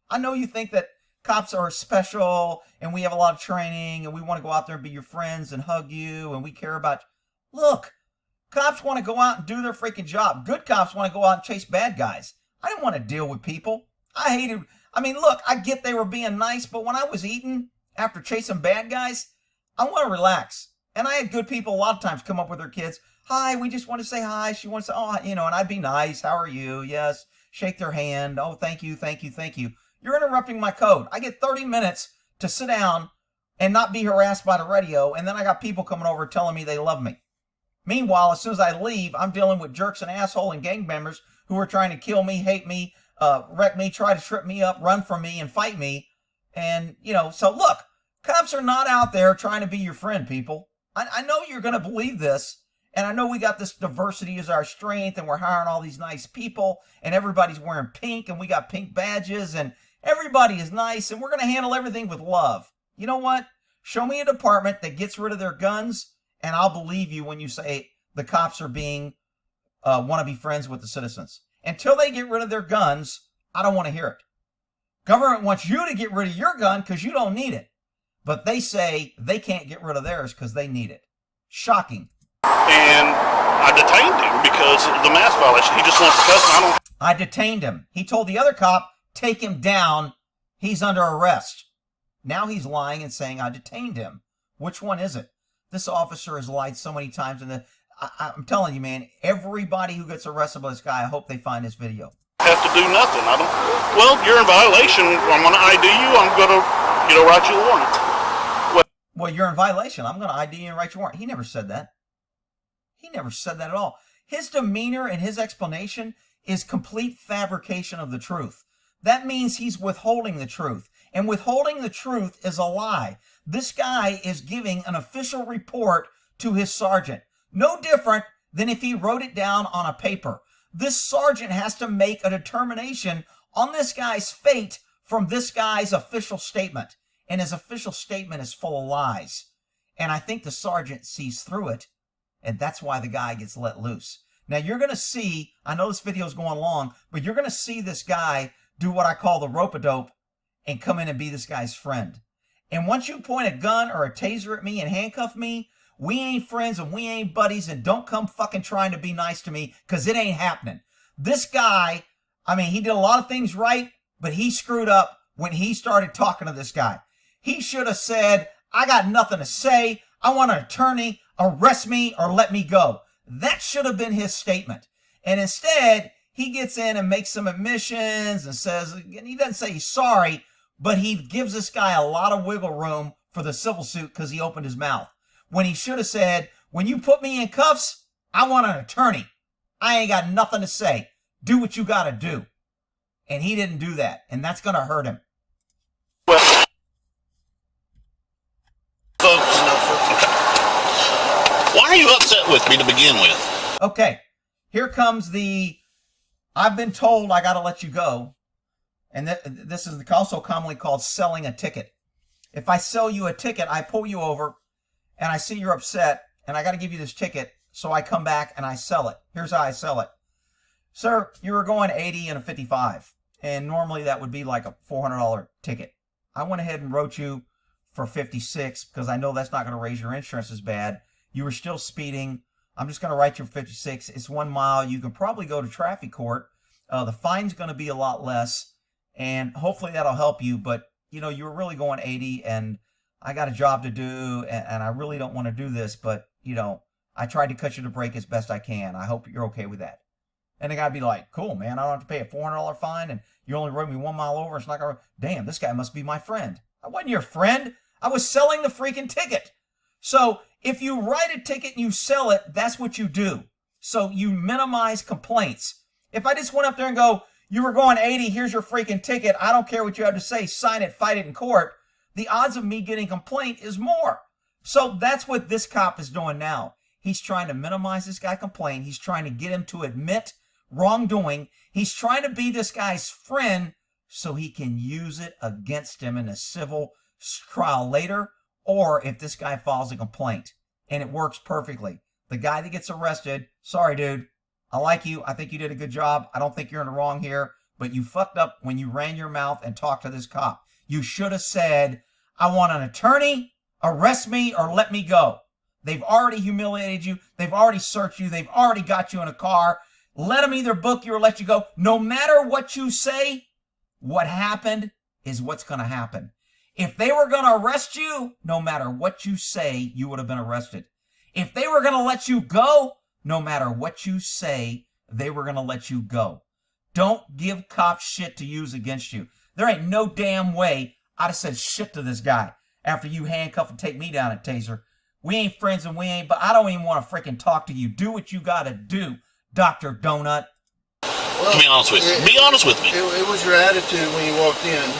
[SPEAKER 1] I know you think that cops are special and we have a lot of training and we want to go out there and be your friends and hug you and we care about you. Look, cops want to go out and do their freaking job. Good cops want to go out and chase bad guys. I didn't want to deal with people. Look, I get they were being nice, but when I was eating after chasing bad guys, I want to relax. And I had good people a lot of times come up with their kids. Hi, we just want to say hi. She wants to, and I'd be nice. How are you? Yes. Shake their hand. Oh, thank you, thank you, thank you. You're interrupting my code. I get 30 minutes to sit down and not be harassed by the radio, and then I got people coming over telling me they love me. Meanwhile, as soon as I leave, I'm dealing with jerks and asshole and gang members who are trying to kill me, hate me, wreck me, try to trip me up, run from me, and fight me. And, so look, cops are not out there trying to be your friend, people. I know you're going to believe this, and I know we got this diversity as our strength, and we're hiring all these nice people, and everybody's wearing pink, and we got pink badges, and everybody is nice, and we're going to handle everything with love. You know what? Show me a department that gets rid of their guns, and I'll believe you when you say the cops are want to be friends with the citizens. Until they get rid of their guns, I don't want to hear it. Government wants you to get rid of your gun because you don't need it. But they say they can't get rid of theirs because they need it. Shocking.
[SPEAKER 4] And I detained him because of the mask violation. He just wants to cuss, and
[SPEAKER 1] I detained him. He told the other cop, take him down. He's under arrest. Now he's lying and saying I detained him. Which one is it? This officer has lied so many times. And I'm telling you, man, everybody who gets arrested by this guy, I hope they find this video.
[SPEAKER 4] have to do nothing. Well, you're in violation. I'm going to ID you. I'm going to, write you a warrant.
[SPEAKER 1] Well, you're in violation. I'm going to ID you and write you a warrant. He never said that. He never said that at all. His demeanor and his explanation is complete fabrication of the truth. That means he's withholding the truth. And withholding the truth is a lie. This guy is giving an official report to his sergeant. No different than if he wrote it down on a paper. This sergeant has to make a determination on this guy's fate from this guy's official statement. And his official statement is full of lies. And I think the sergeant sees through it. And that's why the guy gets let loose. Now you're going to see, I know this video is going long, but you're going to see this guy do what I call the rope-a-dope and come in and be this guy's friend. And once you point a gun or a taser at me and handcuff me, we ain't friends and we ain't buddies, and don't come fucking trying to be nice to me, because it ain't happening. This guy, he did a lot of things right, but he screwed up when he started talking to this guy. He should have said, I got nothing to say. I want an attorney. Arrest me or let me go. That should have been his statement. And instead, he gets in and makes some admissions and says, and he doesn't say he's sorry, but he gives this guy a lot of wiggle room for the civil suit because he opened his mouth. When he should have said, when you put me in cuffs, I want an attorney. I ain't got nothing to say. Do what you got to do. And he didn't do that. And that's going to hurt him.
[SPEAKER 4] Well, why are you upset with me to begin with?
[SPEAKER 1] Okay, here comes I've been told I got to let you go. And this is also commonly called selling a ticket. If I sell you a ticket, I pull you over and I see you're upset and I got to give you this ticket. So I come back and I sell it. Here's how I sell it. Sir, you were going 80 and a 55. And normally that would be like a $400 ticket. I went ahead and wrote you for 56 because I know that's not going to raise your insurance as bad. You were still speeding. I'm just going to write you 56. It's 1 mile. You can probably go to traffic court. The fine's going to be a lot less, and hopefully that'll help you. But, you were really going 80, and I got a job to do, and I really don't want to do this. But, I tried to cut you the break as best I can. I hope you're okay with that. And the guy'd be like, cool, man. I don't have to pay a $400 fine, and you only wrote me 1 mile over. It's not going to... Damn, this guy must be my friend. I wasn't your friend. I was selling the freaking ticket. So if you write a ticket and you sell it, that's what you do. So you minimize complaints. If I just went up there and go, you were going 80, here's your freaking ticket, I don't care what you have to say, sign it, fight it in court, the odds of me getting a complaint is more. So that's what this cop is doing now. He's trying to minimize this guy's complaint. He's trying to get him to admit wrongdoing. He's trying to be this guy's friend so he can use it against him in a civil trial later, or if this guy files a complaint. And it works perfectly. The guy that gets arrested, sorry, dude, I like you. I think you did a good job. I don't think you're in the wrong here, but you fucked up when you ran your mouth and talked to this cop. You should have said, I want an attorney, arrest me, or let me go. They've already humiliated you. They've already searched you. They've already got you in a car. Let them either book you or let you go. No matter what you say, what happened is what's going to happen. If they were going to arrest you, no matter what you say, you would have been arrested. If they were going to let you go, no matter what you say, they were going to let you go. Don't give cops shit to use against you. There ain't no damn way I'd have said shit to this guy after you handcuff and take me down at Taser. We ain't friends and but I don't even want to freaking talk to you. Do what you got to do, Dr. Donut.
[SPEAKER 4] Well, be honest with you. Be honest with me.
[SPEAKER 3] It was your attitude when you walked in.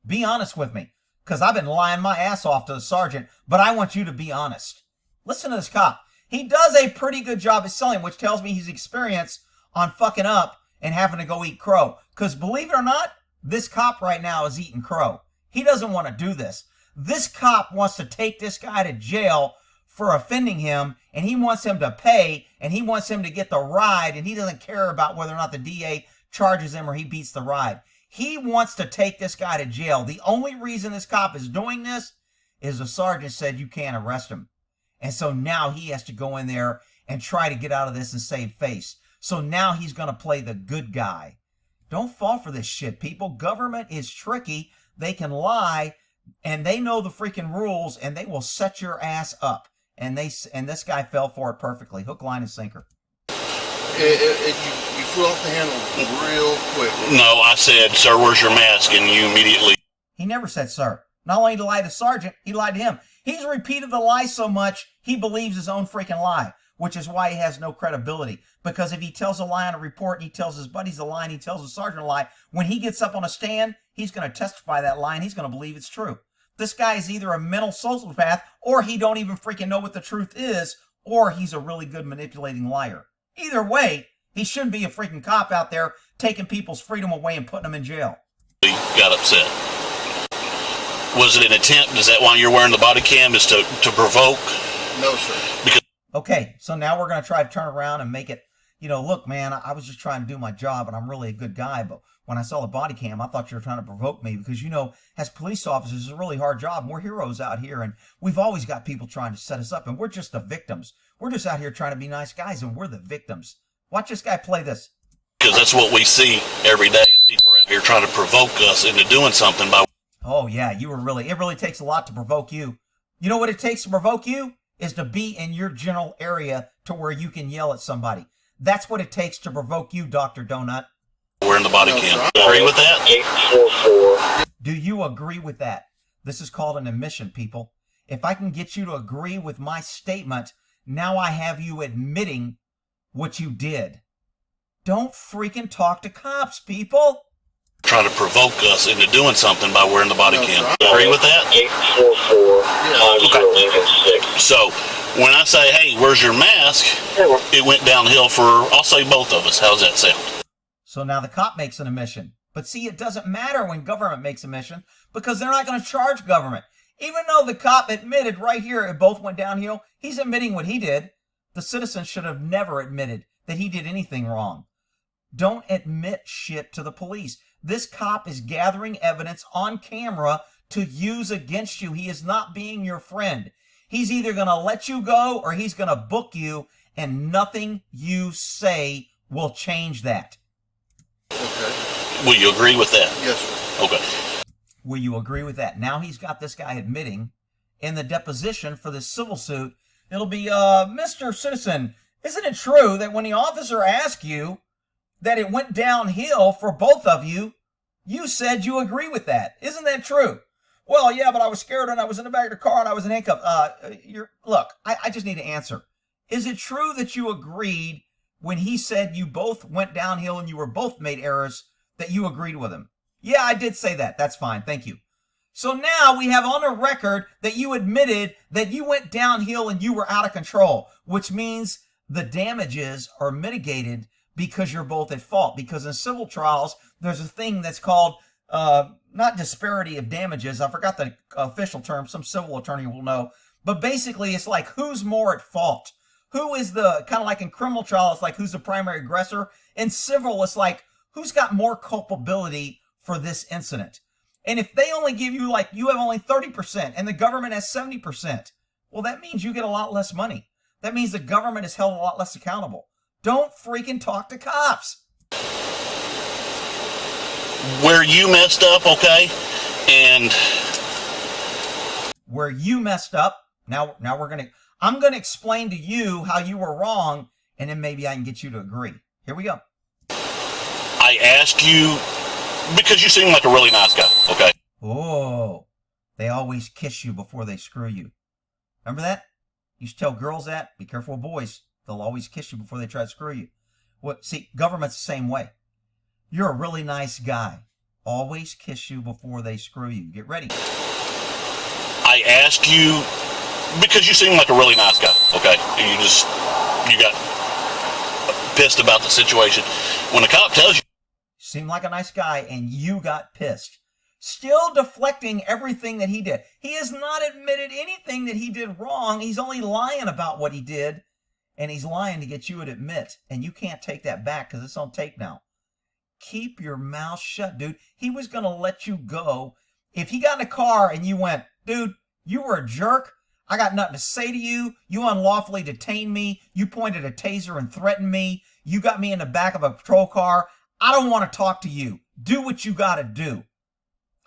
[SPEAKER 1] Be honest with me, because I've been lying my ass off to the sergeant, but I want you to be honest. Listen to this cop. He does a pretty good job at selling, which tells me he's experienced on fucking up and having to go eat crow. Because believe it or not, this cop right now is eating crow. He doesn't want to do this. This cop wants to take this guy to jail for offending him, and he wants him to pay, and he wants him to get the ride, and he doesn't care about whether or not the DA charges him or he beats the ride. He wants to take this guy to jail. The only reason this cop is doing this is the sergeant said you can't arrest him. And so now he has to go in there and try to get out of this and save face. So now he's going to play the good guy. Don't fall for this shit, people. Government is tricky. They can lie, and they know the freaking rules, and they will set your ass up. And this guy fell for it perfectly. Hook, line, and sinker.
[SPEAKER 3] You flew off the handle real quick.
[SPEAKER 4] No, I said, sir, where's your mask? And you immediately...
[SPEAKER 1] He never said, sir. Not only did he lie to the sergeant, he lied to him. He's repeated the lie so much, he believes his own freaking lie, which is why he has no credibility. Because if he tells a lie on a report, he tells his buddies a lie, and he tells the sergeant a lie, when he gets up on a stand, he's going to testify that lie, and he's going to believe it's true. This guy is either a mental sociopath, or he don't even freaking know what the truth is, or he's a really good manipulating liar. Either way, he shouldn't be a freaking cop out there taking people's freedom away and putting them in jail.
[SPEAKER 4] He got upset. Was it an attempt? Is that why you're wearing the body cam? Is to provoke?
[SPEAKER 3] No, sir.
[SPEAKER 4] Because
[SPEAKER 1] okay, so now we're going to try to turn around and make it, look, man, I was just trying to do my job, and I'm really a good guy, but when I saw the body cam, I thought you were trying to provoke me because, as police officers, it's a really hard job. And we're heroes out here, and we've always got people trying to set us up, and we're just the victims. We're just out here trying to be nice guys, and we're the victims. Watch this guy play this.
[SPEAKER 4] Because that's what we see every day is people out here trying to provoke us into doing something by...
[SPEAKER 1] Oh, yeah, it really takes a lot to provoke you. You know what it takes to provoke you? Is to be in your general area to where you can yell at somebody. That's what it takes to provoke you, Dr. Donut.
[SPEAKER 4] We're in the body cam. Agree with that?
[SPEAKER 5] 844.
[SPEAKER 1] Do you agree with that? This is called an admission, people. If I can get you to agree with my statement, now I have you admitting what you did. Don't freaking talk to cops, people.
[SPEAKER 4] Trying to provoke us into doing something by wearing the body cam. Agree with that?
[SPEAKER 5] 844.
[SPEAKER 4] Okay. So, when I say, hey, where's your mask? It went downhill for, I'll say both of us. How's that sound?
[SPEAKER 1] So now the cop makes an admission. But see, it doesn't matter when government makes an admission because they're not going to charge government. Even though the cop admitted right here it both went downhill, he's admitting what he did. The citizen should have never admitted that he did anything wrong. Don't admit shit to the police. This cop is gathering evidence on camera to use against you. He is not being your friend. He's either going to let you go or he's going to book you, and nothing you say will change that.
[SPEAKER 3] Okay.
[SPEAKER 4] Will you agree with that?
[SPEAKER 3] Yes, sir.
[SPEAKER 4] Okay.
[SPEAKER 1] Will you agree with that? Now he's got this guy admitting in the deposition for this civil suit. It'll be, Mr. Citizen, isn't it true that when the officer asked you that it went downhill for both of you, you said you agree with that? Isn't that true? Well, yeah, but I was scared and I was in the back of the car and I was in handcuffs. Look, I just need to answer. Is it true that you agreed when he said you both went downhill and you were both made errors that you agreed with him? Yeah, I did say that. That's fine. Thank you. So now we have on the record that you admitted that you went downhill and you were out of control, which means the damages are mitigated because you're both at fault. Because in civil trials, there's a thing that's called not disparity of damages. I forgot the official term. Some civil attorney will know. But basically, it's like who's more at fault. Who is the, kind of like in criminal trial, it's like who's the primary aggressor. In civil, it's like who's got more culpability for this incident. And if they only give you, like, you have only 30% and the government has 70%, well, that means you get a lot less money. That means the government is held a lot less accountable. Don't freaking talk to cops.
[SPEAKER 4] Where you messed up, okay? And
[SPEAKER 1] where you messed up, now I'm gonna explain to you how you were wrong, and then maybe I can get you to agree. Here we go.
[SPEAKER 4] I asked you because you seem like a really nice guy, okay?
[SPEAKER 1] Oh, they always kiss you before they screw you. Remember that? You should tell girls that. Be careful of boys. They'll always kiss you before they try to screw you. Well, see, government's the same way. You're a really nice guy. Always kiss you before they screw you. Get ready.
[SPEAKER 4] I asked you because you seem like a really nice guy, okay? And you got pissed about the situation. When a cop tells you,
[SPEAKER 1] seem like a nice guy, and you got pissed. Still deflecting everything that he did. He has not admitted anything that he did wrong. He's only lying about what he did, and he's lying to get you to admit. And you can't take that back because it's on tape now. Keep your mouth shut, dude. He was going to let you go. If he got in a car and you went, dude, you were a jerk. I got nothing to say to you. You unlawfully detained me. You pointed a taser and threatened me. You got me in the back of a patrol car. I don't want to talk to you. Do what you got to do.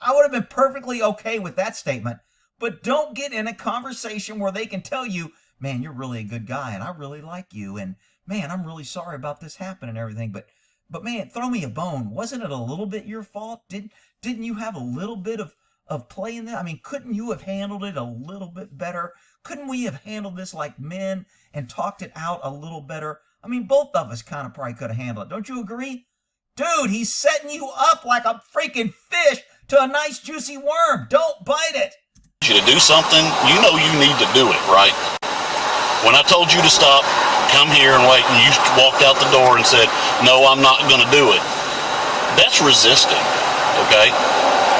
[SPEAKER 1] I would have been perfectly okay with that statement, but don't get in a conversation where they can tell you, man, you're really a good guy and I really like you. And man, I'm really sorry about this happening and everything. But man, throw me a bone. Wasn't it a little bit your fault? Didn't you have a little bit of play in that? I mean, couldn't you have handled it a little bit better? Couldn't we have handled this like men and talked it out a little better? I mean, both of us kind of probably could have handled it. Don't you agree? Dude, he's setting you up like a freaking fish to a nice juicy worm. Don't bite it.
[SPEAKER 4] You to do something, you know you need to do it, right? When I told you to stop, come here and wait, and you walked out the door and said, no, I'm not going to do it. That's resisting, okay?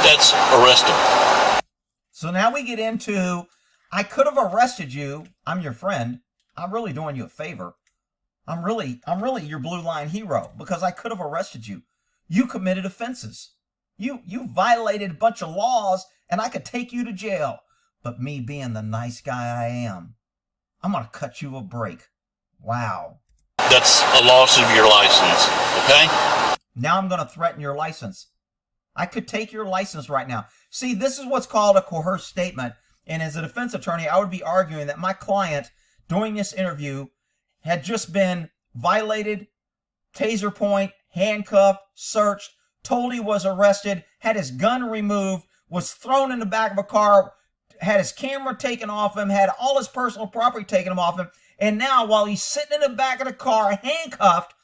[SPEAKER 4] That's arrestable.
[SPEAKER 1] So now we get into, I could have arrested you. I'm your friend. I'm really doing you a favor. I'm really your blue line hero because I could have arrested you. You committed offenses. You violated a bunch of laws and I could take you to jail. But me being the nice guy I am, I'm going to cut you a break. Wow.
[SPEAKER 4] That's a loss of your license, okay?
[SPEAKER 1] Now I'm going to threaten your license. I could take your license right now. See, this is what's called a coerced statement. And as a defense attorney, I would be arguing that my client during this interview had just been violated, taser point, handcuffed, searched, told he was arrested, had his gun removed, was thrown in the back of a car, had his camera taken off him, had all his personal property taken off him, and now while he's sitting in the back of the car handcuffed,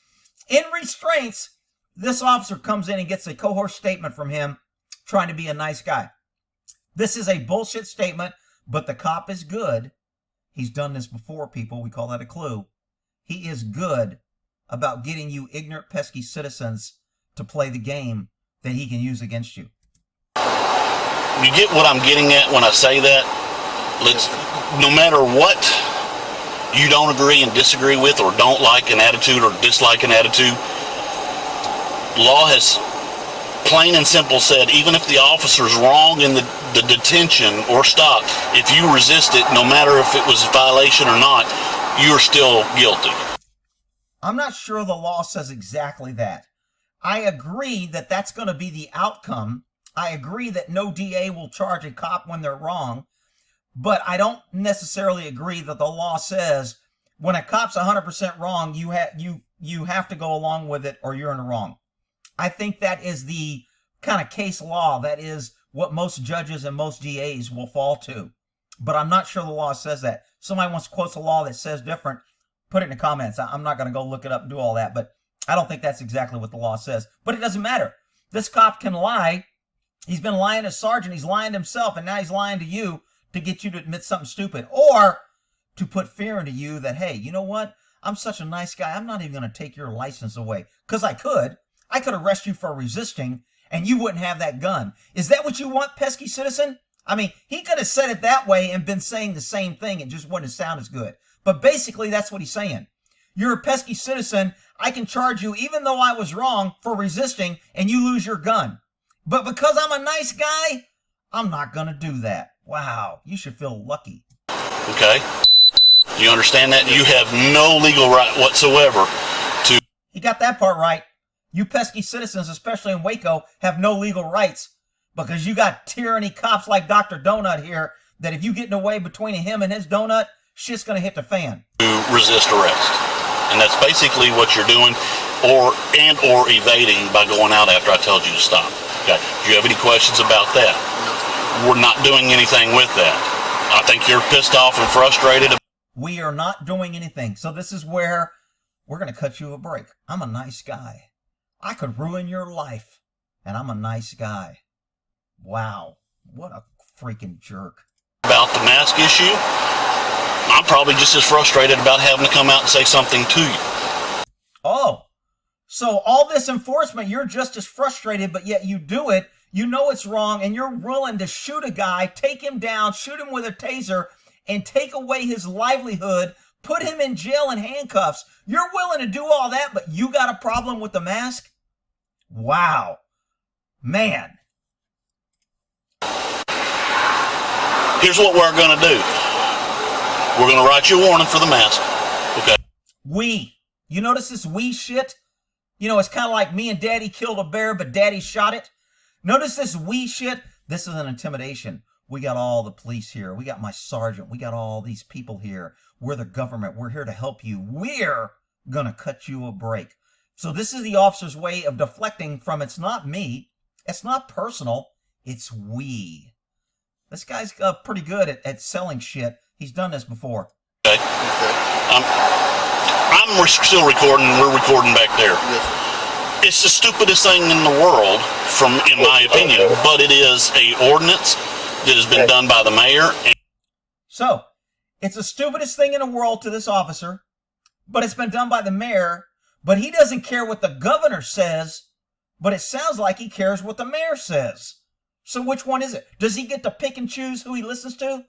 [SPEAKER 1] in restraints, this officer comes in and gets a coerced statement from him trying to be a nice guy. This is a bullshit statement, but the cop is good. He's done this before, people. We call that a clue. He is good about getting you ignorant, pesky citizens to play the game that he can use against you.
[SPEAKER 4] You get what I'm getting at when I say that? No matter what you don't agree and disagree with or don't like an attitude or dislike an attitude, law has plain and simple said, even if the officer's wrong in the detention or stop, if you resist it, no matter if it was a violation or not, you're still guilty.
[SPEAKER 1] I'm not sure the law says exactly that. I agree that that's going to be the outcome. I agree that no DA will charge a cop when they're wrong, but I don't necessarily agree that the law says when a cop's 100% wrong, you have to go along with it or you're in the wrong. I think that is the kind of case law. That is what most judges and most DAs will fall to. But I'm not sure the law says that. Somebody wants to quote a law that says different, put it in the comments. I'm not going to go look it up and do all that, but I don't think that's exactly what the law says. But it doesn't matter. This cop can lie. He's been lying as sergeant. He's lying to himself, and now he's lying to you to get you to admit something stupid or to put fear into you that, hey, you know what? I'm such a nice guy. I'm not even going to take your license away because I could. I could arrest you for resisting, and you wouldn't have that gun. Is that what you want, pesky citizen? I mean, he could have said it that way and been saying the same thing. It just wouldn't sound as good. But basically, that's what he's saying. You're a pesky citizen. I can charge you, even though I was wrong, for resisting, and you lose your gun. But because I'm a nice guy, I'm not going to do that. Wow, you should feel lucky.
[SPEAKER 4] Okay? Do you understand that? You have no legal right whatsoever to...
[SPEAKER 1] He got that part right. You pesky citizens, especially in Waco, have no legal rights because you got tyranny cops like Dr. Donut here that if you get in the way between him and his donut, shit's going to hit the fan.
[SPEAKER 4] To resist arrest. And that's basically what you're doing or evading by going out after I told you to stop. Okay. Do you have any questions about that? We're not doing anything with that. I think you're pissed off and frustrated.
[SPEAKER 1] We are not doing anything. So this is where we're going to cut you a break. I'm a nice guy. I could ruin your life, and I'm a nice guy. Wow, what a freaking jerk.
[SPEAKER 4] About the mask issue, I'm probably just as frustrated about having to come out and say something to you.
[SPEAKER 1] Oh, so all this enforcement, you're just as frustrated, but yet you do it. You know it's wrong, and you're willing to shoot a guy, take him down, shoot him with a taser, and take away his livelihood, put him in jail in handcuffs. You're willing to do all that, but you got a problem with the mask? Wow. Man.
[SPEAKER 4] Here's what we're going to do. We're going to write you a warning for the mask. Okay.
[SPEAKER 1] We. You notice this we shit? You know, it's kind of like me and Daddy killed a bear, but Daddy shot it. Notice this we shit? This is an intimidation. We got all the police here. We got my sergeant. We got all these people here. We're the government. We're here to help you. We're going to cut you a break. So this is the officer's way of deflecting from it's not me. It's not personal. It's we. This guy's pretty good at selling shit. He's done this before.
[SPEAKER 4] Okay. I'm still recording. We're recording back there. It's the stupidest thing in the world, in my opinion, but it is a ordinance that has been done by the mayor.
[SPEAKER 1] So, it's the stupidest thing in the world to this officer, but it's been done by the mayor, but he doesn't care what the governor says, but it sounds like he cares what the mayor says. So which one is it? Does he get to pick and choose who he listens to?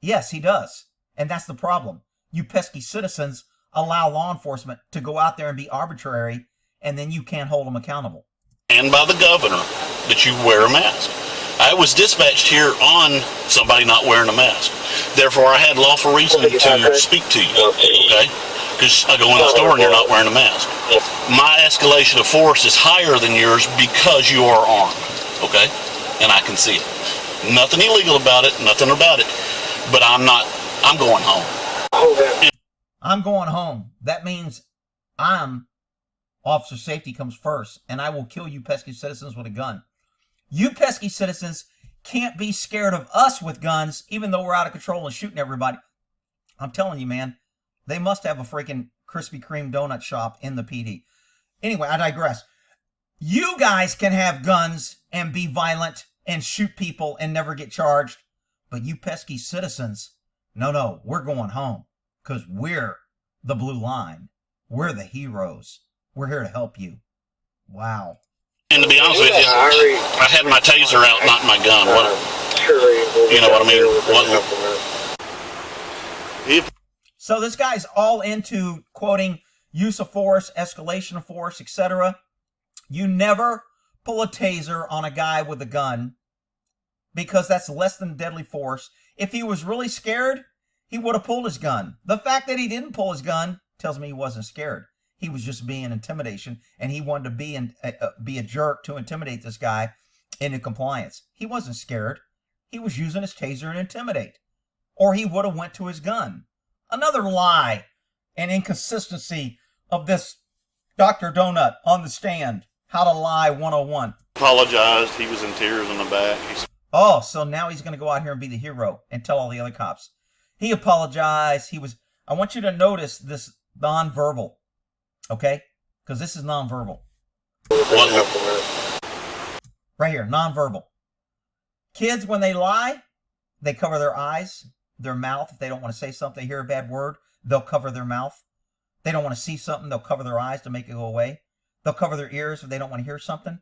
[SPEAKER 1] Yes, he does. And that's the problem. You pesky citizens allow law enforcement to go out there and be arbitrary, and then you can't hold them accountable.
[SPEAKER 4] And by the governor that you wear a mask. I was dispatched here on somebody not wearing a mask. Therefore, I had lawful reason to speak to you, okay? Because I go in the store and you're not wearing a mask. My escalation of force is higher than yours because you are armed, okay? And I can see it. Nothing illegal about it, nothing about it. But I'm going home.
[SPEAKER 1] I'm going home. That means officer safety comes first, and I will kill you pesky citizens with a gun. You pesky citizens can't be scared of us with guns, even though we're out of control and shooting everybody. I'm telling you, man, they must have a freaking Krispy Kreme donut shop in the PD. Anyway, I digress. You guys can have guns and be violent and shoot people and never get charged. But you pesky citizens, no, we're going home. Because we're the blue line. We're the heroes. We're here to help you. Wow.
[SPEAKER 4] And to be honest with you, I had my taser out, not my gun. You know what I mean?
[SPEAKER 1] So this guy's all into quoting use of force, escalation of force, etc. You never pull a taser on a guy with a gun because that's less than deadly force. If he was really scared, he would have pulled his gun. The fact that he didn't pull his gun tells me he wasn't scared. He was just being intimidation, and he wanted to be a jerk to intimidate this guy into compliance. He wasn't scared. He was using his taser and intimidate. Or he would have went to his gun. Another lie and inconsistency of this Dr. Donut on the stand. How to lie 101.
[SPEAKER 4] Apologized. He was in tears in the back.
[SPEAKER 1] Oh, so now he's going to go out here and be the hero and tell all the other cops. He apologized. I want you to notice this nonverbal. Okay? Because this is nonverbal. Right here, nonverbal. Kids, when they lie, they cover their eyes, their mouth. If they don't want to say something, they hear a bad word, they'll cover their mouth. They don't want to see something, they'll cover their eyes to make it go away. They'll cover their ears if they don't want to hear something.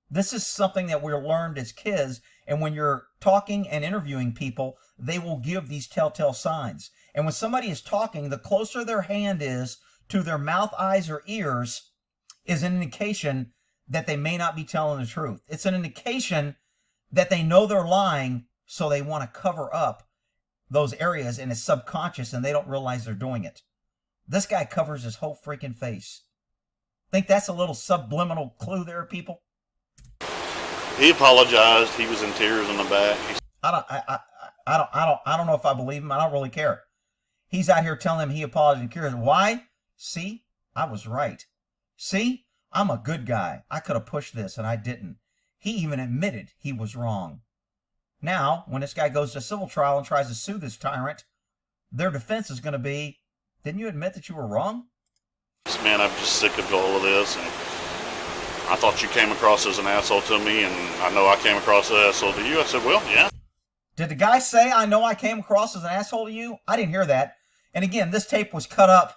[SPEAKER 1] This is something that we're learned as kids, and when you're talking and interviewing people, they will give these telltale signs. And when somebody is talking, the closer their hand is to their mouth, eyes, or ears is an indication that they may not be telling the truth. It's an indication that they know they're lying, so they want to cover up those areas, and it's subconscious, and they don't realize they're doing it. This guy covers his whole freaking face. Think that's a little subliminal clue there, people?
[SPEAKER 4] He apologized. He was in tears in the back.
[SPEAKER 1] I don't know if I believe him. I don't really care. He's out here telling him he apologized. Why? See, I was right. See, I'm a good guy. I could have pushed this, and I didn't. He even admitted he was wrong. Now, when this guy goes to civil trial and tries to sue this tyrant, their defense is going to be, didn't you admit that you were wrong?
[SPEAKER 4] Man, I'm just sick of all of this, and I thought you came across as an asshole to me, and I know I came across as an asshole to you. I said, well, yeah.
[SPEAKER 1] Did the guy say, I know I came across as an asshole to you? I didn't hear that. And again, this tape was cut up,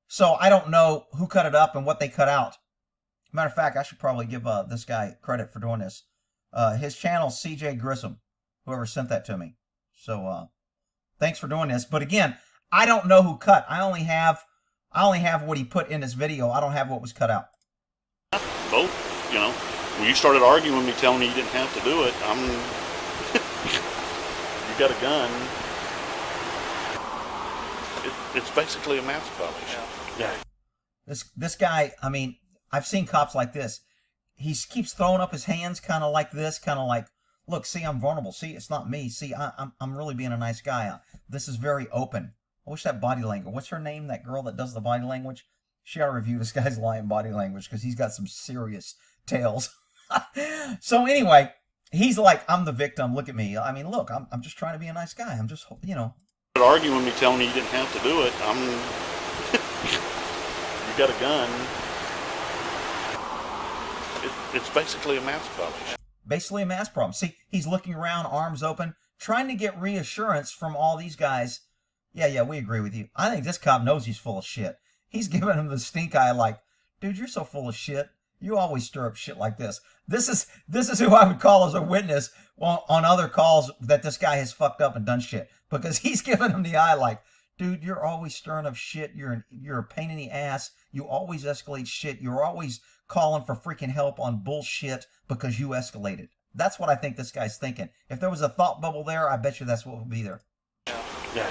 [SPEAKER 1] so I don't know who cut it up and what they cut out. Matter of fact, I should probably give this guy credit for doing this. His channel's CJ Grissom, whoever sent that to me. So thanks for doing this. But again, I don't know who cut. I only have what he put in this video. I don't have what was cut out.
[SPEAKER 4] Both, you know. When you started arguing with me, telling me you didn't have to do it, you got a gun. It's basically a mask violation.
[SPEAKER 6] Yeah.
[SPEAKER 1] This guy, I mean, I've seen cops like this. He keeps throwing up his hands kind of like this, kind of like, look, see, I'm vulnerable. See, it's not me. See, I'm really being a nice guy. This is very open. I wish that body language. What's her name? That girl that does the body language? She ought to review this guy's lying body language because he's got some serious tales. So anyway, he's like, I'm the victim. Look at me. I mean, look, I'm just trying to be a nice guy. I'm just, you know.
[SPEAKER 4] Arguing with me, telling me you didn't have to do it. You got a gun. It's basically a mask violation.
[SPEAKER 1] Basically a mask problem. See, he's looking around, arms open, trying to get reassurance from all these guys. Yeah, we agree with you. I think this cop knows he's full of shit. He's giving him the stink eye like, dude, you're so full of shit. You always stir up shit like this. This is who I would call as a witness on other calls that this guy has fucked up and done shit. Because he's giving him the eye like, dude, you're always stirring up shit. You're a pain in the ass. You always escalate shit. You're always calling for freaking help on bullshit because you escalated. That's what I think this guy's thinking. If there was a thought bubble there, I bet you that's what would be there.
[SPEAKER 4] Yeah.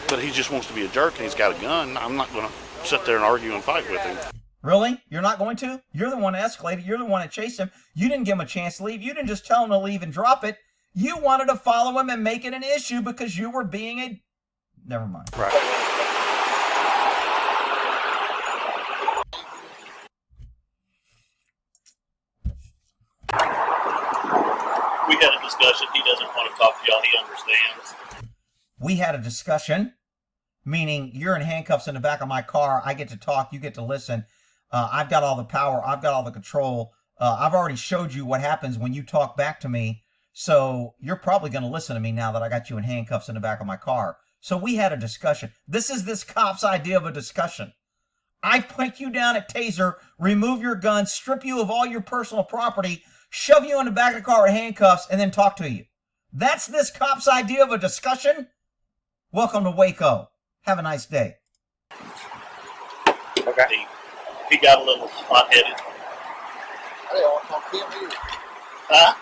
[SPEAKER 4] But he just wants to be a jerk and he's got a gun. I'm not going to sit there and argue and fight with him.
[SPEAKER 1] Really? You're not going to? You're the one that escalated. You're the one that chased him. You didn't give him a chance to leave. You didn't just tell him to leave and drop it. You wanted to follow him and make it an issue because you were being a... Never mind.
[SPEAKER 6] Right.
[SPEAKER 2] We had a discussion. He doesn't want to talk to y'all. He understands.
[SPEAKER 1] We had a discussion, meaning you're in handcuffs in the back of my car. I get to talk. You get to listen. I've got all the power. I've got all the control. I've already showed you what happens when you talk back to me. So you're probably going to listen to me now that I got you in handcuffs in the back of my car. So we had a discussion. This is this cop's idea of a discussion. I put you down at Taser, remove your gun, strip you of all your personal property, shove you in the back of the car with handcuffs, and then talk to you. That's this cop's idea of a discussion? Welcome to Waco. Have a nice day.
[SPEAKER 2] Okay. He got a little hot-headed.
[SPEAKER 3] I didn't want to talk to him either.
[SPEAKER 2] Huh?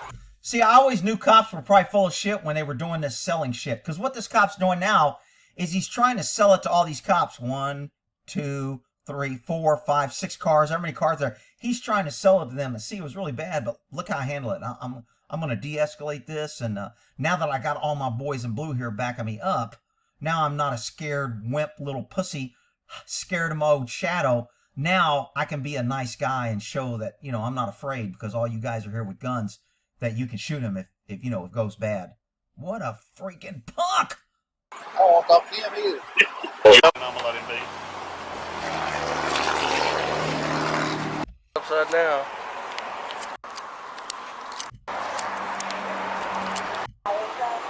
[SPEAKER 1] See, I always knew cops were probably full of shit when they were doing this selling shit. Because what this cop's doing now is he's trying to sell it to all these cops. 1, 2, 3, 4, 5, 6 cars. How many cars there? He's trying to sell it to them. And see, it was really bad, but look how I handle it. I'm going to de-escalate this. And now that I got all my boys in blue here backing me up, now I'm not a scared wimp little pussy, scared of my old shadow. Now I can be a nice guy and show that, you know, I'm not afraid because all you guys are here with guns, that you can shoot him if you know, it goes bad. What a freaking punk!
[SPEAKER 3] I don't want to talk to him either.
[SPEAKER 4] I'm going to let him be.
[SPEAKER 5] Upside down.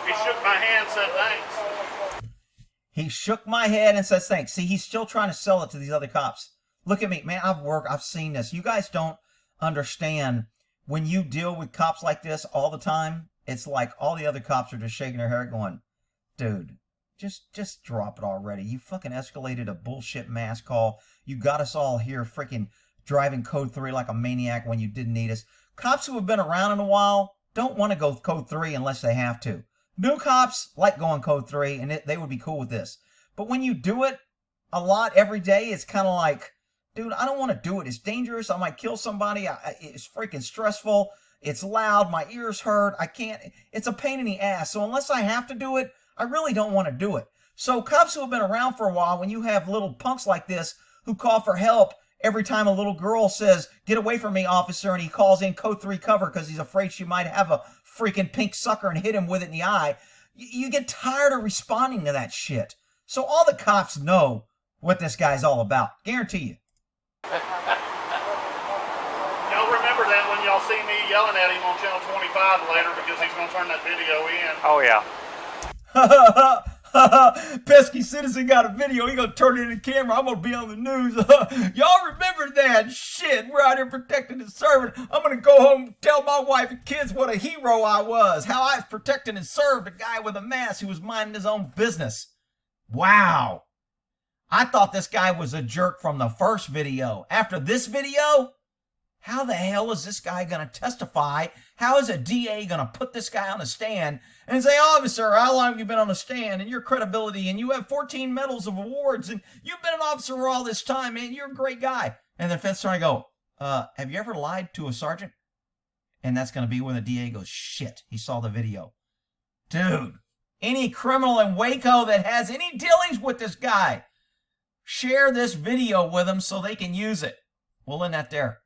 [SPEAKER 4] He shook my hand and said thanks.
[SPEAKER 1] He shook my head and says thanks. See, he's still trying to sell it to these other cops. Look at me, man, I've seen this. You guys don't understand. When you deal with cops like this all the time, it's like all the other cops are just shaking their hair going, dude, just drop it already. You fucking escalated a bullshit mass call. You got us all here freaking driving code 3 like a maniac when you didn't need us. Cops who have been around in a while don't want to go code 3 unless they have to. New cops like going code 3, and they would be cool with this. But when you do it a lot every day, it's kind of like, dude, I don't want to do it. It's dangerous. I might kill somebody. It's freaking stressful. It's loud. My ears hurt. I can't. It's a pain in the ass. So unless I have to do it, I really don't want to do it. So cops who have been around for a while, when you have little punks like this who call for help every time a little girl says, "Get away from me, officer," and he calls in code 3 cover because he's afraid she might have a freaking pink sucker and hit him with it in the eye, you get tired of responding to that shit. So all the cops know what this guy's all about. Guarantee you.
[SPEAKER 4] Y'all remember that when y'all see me yelling at him on channel 25 later because he's going to turn that video in.
[SPEAKER 6] Oh, yeah.
[SPEAKER 1] Pesky citizen got a video. He gonna turn it in the camera. I'm gonna be on the news. Y'all remember that? Shit, we're out here protecting and serving. I'm gonna go home and tell my wife and kids what a hero I was. How I protected and served a guy with a mask who was minding his own business. Wow. I thought this guy was a jerk from the first video. After this video, how the hell is this guy going to testify? How is a DA going to put this guy on the stand and say, "Officer, how long have you been on the stand and your credibility and you have 14 medals of awards and you've been an officer for all this time, man, you're a great guy." And the defense attorney go, "Have you ever lied to a sergeant?" And that's going to be when the DA goes, "Shit, he saw the video." Dude, any criminal in Waco that has any dealings with this guy, share this video with them so they can use it. We'll end that there.